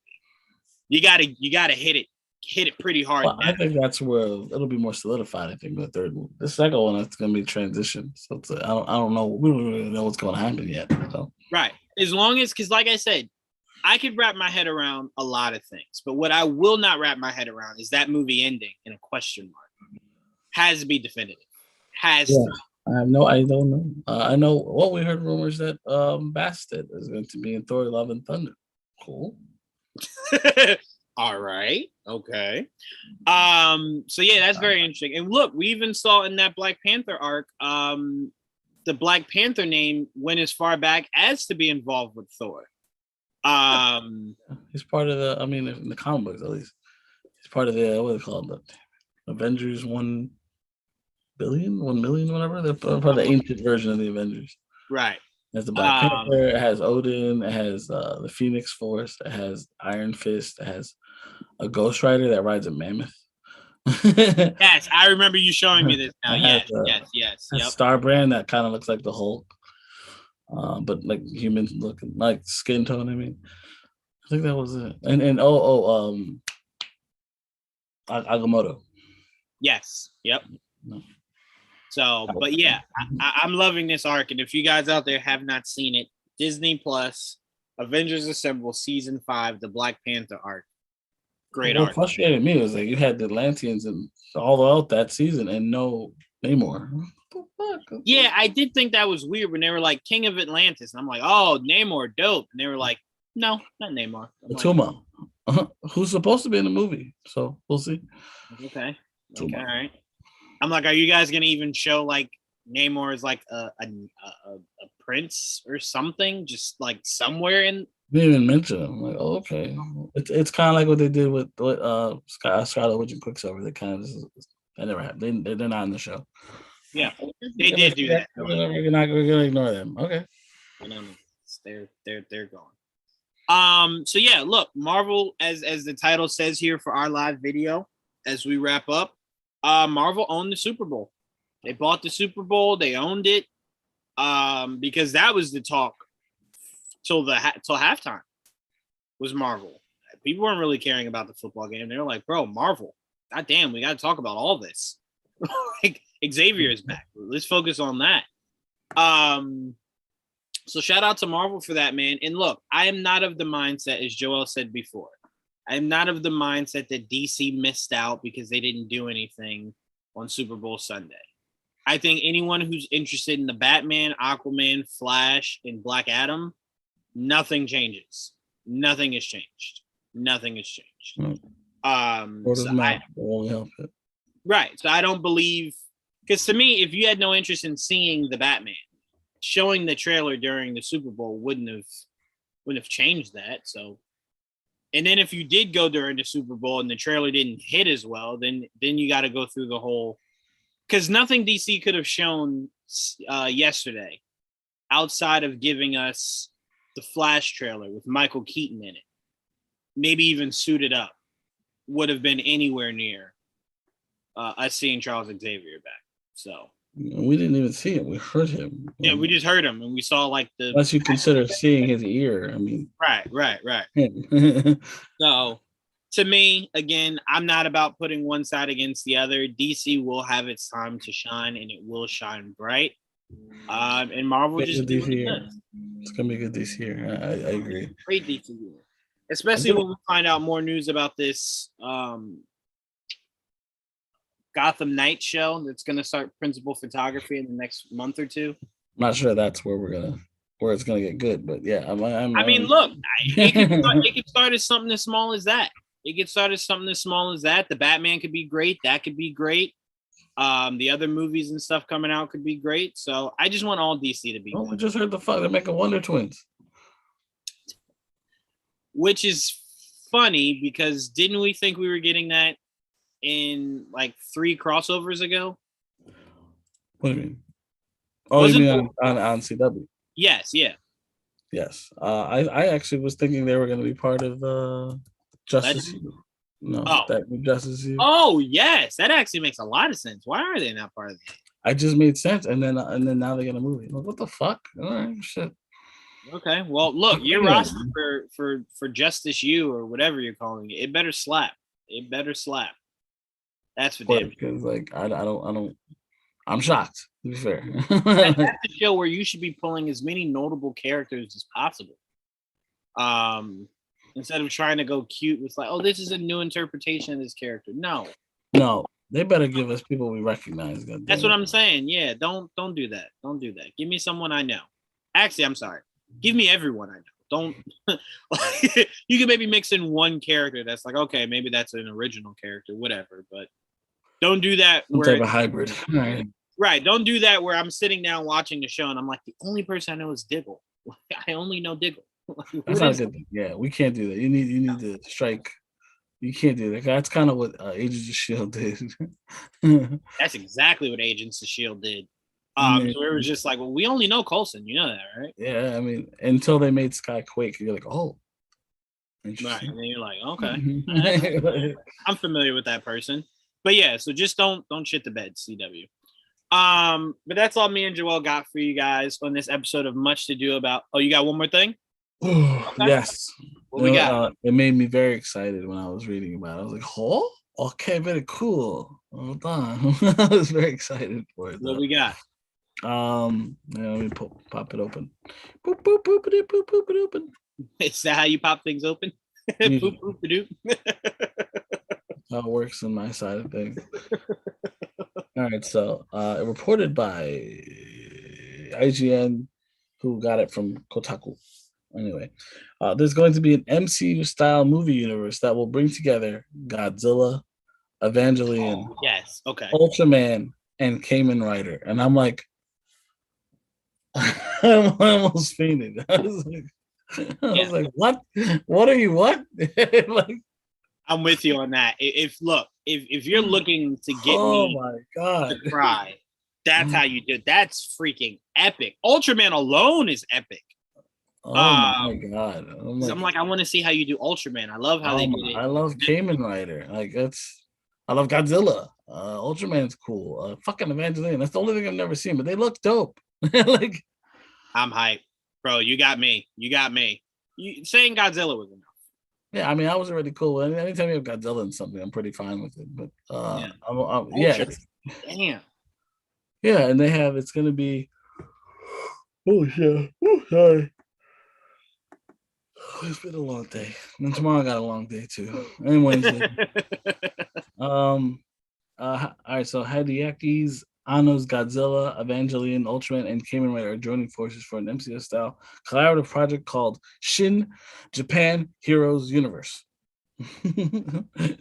You gotta hit it pretty hard. Well, I think that's where it'll be more solidified. I think the third movie, the second one, it's gonna be transition. So it's I don't know. We don't really know what's gonna happen yet. So. Right, as long as, because like I said, I could wrap my head around a lot of things, but what I will not wrap my head around is that movie ending in a question mark. Has to be definitive. Has to. I don't know. I know what we heard rumors that Bastet is going to be in Thor: Love and Thunder. Cool. All right. Okay. So yeah, that's very interesting. And look, we even saw in that Black Panther arc, the Black Panther name went as far back as to be involved with Thor. He's part of the. I mean, in the comic books at least, he's part of the what are they called, the Avengers 1 billion, 1 million, whatever. They're part of the ancient version of the Avengers. Right. There's the Black Panther. It has Odin. It has the Phoenix Force. It has Iron Fist. It has a Ghost Rider that rides a mammoth. Yes, I remember you showing me this now. Yes. Yep. Starbrand that kind of looks like the Hulk. But like human looking, like skin tone. I mean, I think that was it. And Agamotto. Yes. Yep. No. So, but yeah, I'm loving this arc. And if you guys out there have not seen it, Disney Plus, Avengers Assemble Season 5, the Black Panther arc. Great arc. What frustrated me was like you had the Atlanteans and all out that season and no Namor. Yeah, I did think that was weird when they were like King of Atlantis. And I'm like, oh, Namor, dope. And they were like, no, not Namor. Tuma, who's supposed to be in the movie. So we'll see. Okay. All right. I'm like, are you guys going to even show like Namor is like a prince or something? Just like somewhere in. They didn't even mention him. I'm like, oh, okay. It's kind of like what they did with Scarlet Witch and Quicksilver. They kind of that never happened. They're not in the show. Yeah, they did do that. We're gonna ignore them. Okay. They're gone. So yeah, look, Marvel, as the title says here for our live video, as we wrap up, Marvel owned the Super Bowl. They bought the Super Bowl. They owned it. Because that was the talk till halftime was Marvel. People weren't really caring about the football game. They were like, bro, Marvel. God damn, we got to talk about all this. Like, Xavier is back. Let's focus on that. So shout out to Marvel for that, man. And look, I am not of the mindset, as Joel said before, I am not of the mindset that DC missed out because they didn't do anything on Super Bowl Sunday. I think anyone who's interested in the Batman, Aquaman, Flash, and Black Adam, nothing changes. Nothing has changed. Nothing has changed. Right. So I don't believe, because to me, if you had no interest in seeing the Batman, showing the trailer during the Super Bowl wouldn't have changed that. So, and then if you did go during the Super Bowl and the trailer didn't hit as well, then you got to go through the whole, because nothing DC could have shown yesterday outside of giving us the Flash trailer with Michael Keaton in it, maybe even suited up, would have been anywhere near us seeing Charles Xavier back. So we didn't even see him. We heard him. Yeah, we just heard him, and we saw like the. Unless you consider seeing his ear, I mean. Right. So, to me, again, I'm not about putting one side against the other. DC will have its time to shine, and it will shine bright. And Marvel just DC year. It's gonna be a good DC year. I agree. Great DC year, especially when we find out more news about this. Gotham Knight show that's going to start principal photography in the next month or two. I'm not sure that's where it's going to get good, but yeah. I mean, look, it could start as something as small as that. The Batman could be great. That could be great. The other movies and stuff coming out could be great. So I just want all DC to be. Oh, we just heard they're making Wonder Twins, which is funny because didn't we think we were getting that in like 3 crossovers ago? What do you mean? Oh, Wasn't you mean on CW? Yes, yeah. Yes. I actually was thinking they were going to be part of Justice Legend? League. No, Oh. that new Justice League. Oh, yes. That actually makes a lot of sense. Why are they not part of that? I just made sense, and then now they get a movie. Like, what the fuck? All right, shit. Okay. Well, look, your Yeah. roster for Justice U or whatever you're calling it, it better slap. It better slap. That's for damn sure. Because like I don't. I'm shocked. To be fair, That's the show where you should be pulling as many notable characters as possible. Instead of trying to go cute with like, oh, this is a new interpretation of this character. No, they better give us people we recognize. that's what I'm saying. Yeah, don't do that. Don't do that. Give me someone I know. Actually, I'm sorry. Give me everyone I know. Don't. You can maybe mix in one character that's like, okay, maybe that's an original character, whatever. But don't do that. Some type of hybrid. Right. Don't do that where I'm sitting down watching the show and I'm like, the only person I know is Diggle. I only know Diggle. That's not a good thing. Yeah, we can't do that. You need to strike. You can't do that. That's kind of what Agents of Shield did. That's exactly what Agents of Shield did. So it was just like, well, we only know Coulson. You know that, right? Yeah, I mean, until they made Sky Quake, you're like, oh, right. And then you're like, okay, I'm familiar with that person. But yeah, so just don't shit the bed, CW. But that's all me and Joel got for you guys on this episode of Much to Do About. Oh, you got one more thing? Okay. Yes. What we got? It made me very excited when I was reading about it. I was like, oh, okay, very cool. Hold on. I was very excited for it. What we got? Let me pop it open. Boop, boop, boop, boop, boop, boop, boop, open. Is that how you pop things open? Boop, boop, doop. How it works on my side of things. All right, so reported by IGN, who got it from Kotaku. Anyway, there's going to be an MCU-style movie universe that will bring together Godzilla, Evangelion, yes, okay, Ultraman, and Kamen Rider. And I'm like, I almost fainted. I was like, what? What are you? What? Like, I'm with you on that. If you're looking to get me, my god, to cry, that's how you do it. That's freaking epic. Ultraman alone is epic. Oh my god! I'm like, I want to see how you do Ultraman. I love how they did it. I love Kamen Rider. Like I love Godzilla. Ultraman's cool. Fucking Evangelion. That's the only thing I've never seen, but they look dope. Like, I'm hyped, bro. You got me. Saying Godzilla was enough. Yeah, I mean, I was already cool. Anytime you have Godzilla in something, I'm pretty fine with it. But damn. Yeah, and it's gonna be. Oh shit! Oh, sorry. It's been a long day. And tomorrow I got a long day too. And Wednesday. All right, so Hideaki's Anno's Godzilla, Evangelion, Ultraman, and Kamen Rider are joining forces for an MCU-style collaborative project called Shin Japan Heroes Universe.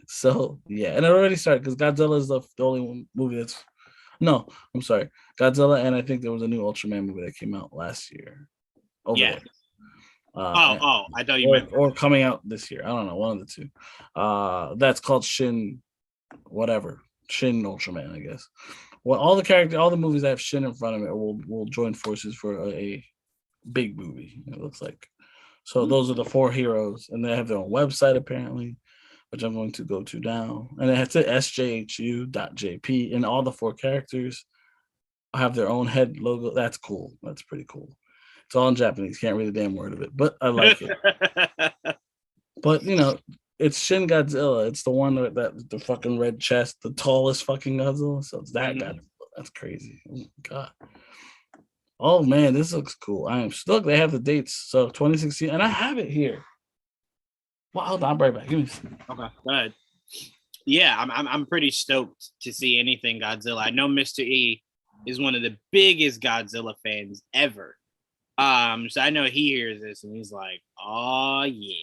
So, yeah, and it already started because Godzilla is the only movie that's... No, I'm sorry. Godzilla, and I think there was a new Ultraman movie that came out last year. Yeah. I thought you meant... Or coming out this year. I don't know, one of the two. That's called Shin whatever. Shin Ultraman, I guess. Well, all the movies that have Shin in front of it will join forces for a big movie, it looks like. So those are the 4 heroes, and they have their own website apparently, which I'm going to go to now. And it's at sjhu.jp, and all the 4 characters have their own head logo. That's cool. That's pretty cool. It's all in Japanese. Can't read a damn word of it, but I like it. But it's Shin Godzilla. It's the one that the fucking red chest, the tallest fucking Godzilla. So it's that Godzilla. That's crazy. Oh my god. Oh man, this looks cool. Look, they have the dates. So 2016, and I have it here. Well, hold on, I'll be right back. Give me a second. Okay, go ahead. Yeah, I'm pretty stoked to see anything Godzilla. I know Mr. E is one of the biggest Godzilla fans ever. So I know he hears this and he's like, oh yeah.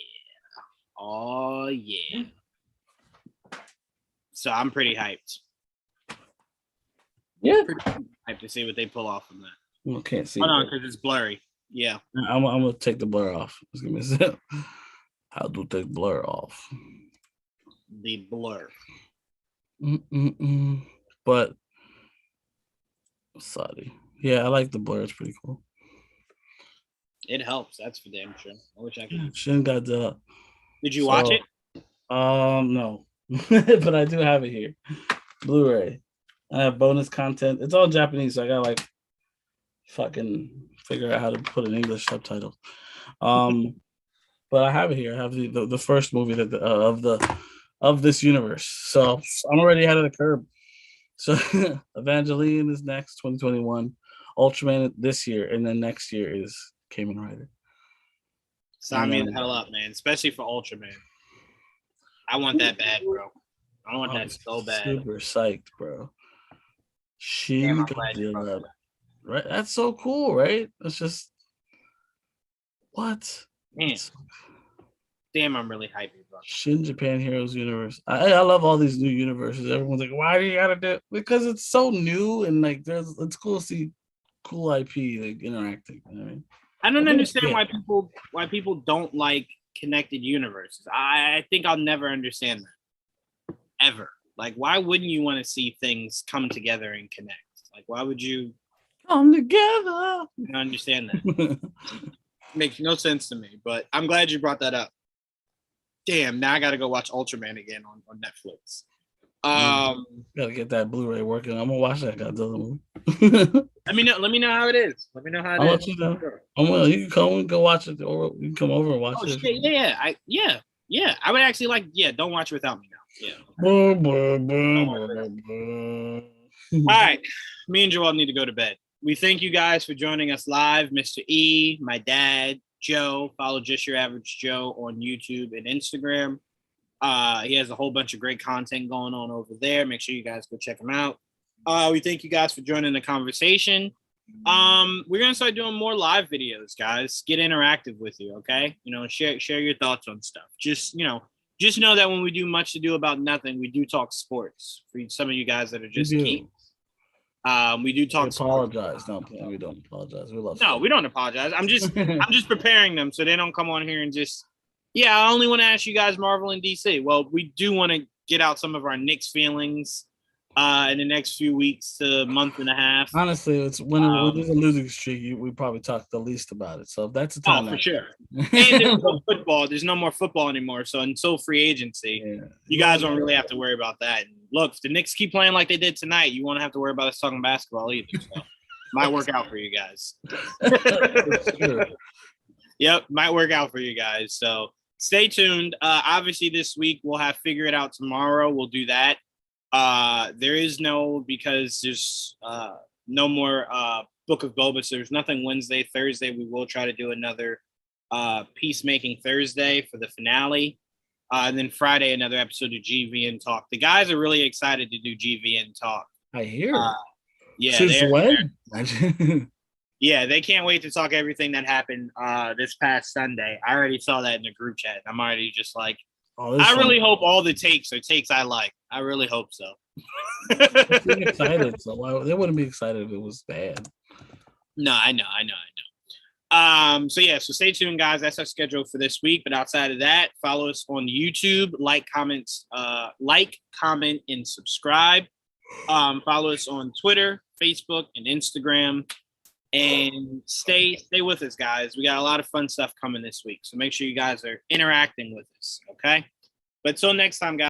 Oh yeah. So I'm pretty hyped. Yeah. Pretty hyped to see what they pull off from that. Well, can't see. Hold on, because it's blurry. Yeah. I'm gonna take the blur off. Just give me a sec. How do they blur off? The blur. But sorry. Yeah, I like the blur. It's pretty cool. It helps. That's for damn sure. I wish I could. Shin Godzilla. Did you watch it? No. But I do have it here. Blu-ray. I have bonus content. It's all Japanese, so I gotta like fucking figure out how to put an English subtitle. But I have it here. I have the first movie that of this universe. So I'm already ahead of the curve. So Evangeline is next, 2021. Ultraman this year, and then next year is Kamen Rider. Sign me the hell up, man. Especially for Ultraman. I want that bad, bro. I want that so bad. Super psyched, bro. Shin Godzilla. Right? That's so cool, right? That's just what? Man. Damn, I'm really hyped, bro. Shin Japan Heroes Universe. I love all these new universes. Everyone's like, why do you gotta do it? Because it's so new and like it's cool to see cool IP like interacting. You know what I mean? I don't understand why people don't like connected universes. I think I'll never understand that. Ever. Like, why wouldn't you want to see things come together and connect? Like, why would you come together? I don't understand that. Makes no sense to me, but I'm glad you brought that up. Damn, now I gotta go watch Ultraman again on Netflix. Gotta get that Blu-ray working. I'm gonna watch that Godzilla movie. Let me know how it is. Let me know how it is. I'll let you know. Sure. You can come and go watch it, or you can come over and watch it. Shit, yeah. I would actually don't watch it without me now. Yeah. All right. Me and Joel need to go to bed. We thank you guys for joining us live. Mr. E, my dad, Joe. Follow Just Your Average Joe on YouTube and Instagram. He has a whole bunch of great content going on over there. Make sure you guys go check him out. We thank you guys for joining the conversation. We're gonna start doing more live videos, guys. Get interactive with you, okay? Share your thoughts on stuff. Just know that when we do Much to Do About Nothing, we do talk sports. For some of you guys that are just geeks. We do talk. We apologize. No, we don't apologize. We love. No, we don't apologize. I'm just preparing them so they don't come on here and just. Yeah, I only want to ask you guys Marvel and DC. Well, we do want to get out some of our Knicks feelings in the next few weeks to a month and a half. Honestly, it's when there's a losing streak, we probably talk the least about it. So if that's the time. Oh, for sure. And there's no football. There's no more football anymore. So until free agency, you guys don't really have to worry about that. And look, if the Knicks keep playing like they did tonight, you won't have to worry about us talking basketball either. So might work out for you guys. Yep, might work out for you guys. So stay tuned. Obviously, this week we'll have Figure It Out tomorrow. We'll do that. There's no more Book of Boba, so there's nothing Wednesday. Thursday, we will try to do another Peacemaking Thursday for the finale. And then Friday, another episode of GVN Talk. The guys are really excited to do GVN Talk. I hear. Yeah. Since when? Yeah, they can't wait to talk everything that happened this past Sunday. I already saw that in the group chat. I'm already just like, I really hope all the takes are takes I like. I really hope so. Excited, so they wouldn't be excited if it was bad. No, I know. So stay tuned, guys. That's our schedule for this week. But outside of that, follow us on YouTube, comment, and subscribe. Follow us on Twitter, Facebook, and Instagram. And stay with us, guys. We got a lot of fun stuff coming this week. So make sure you guys are interacting with us, okay? But till next time, guys.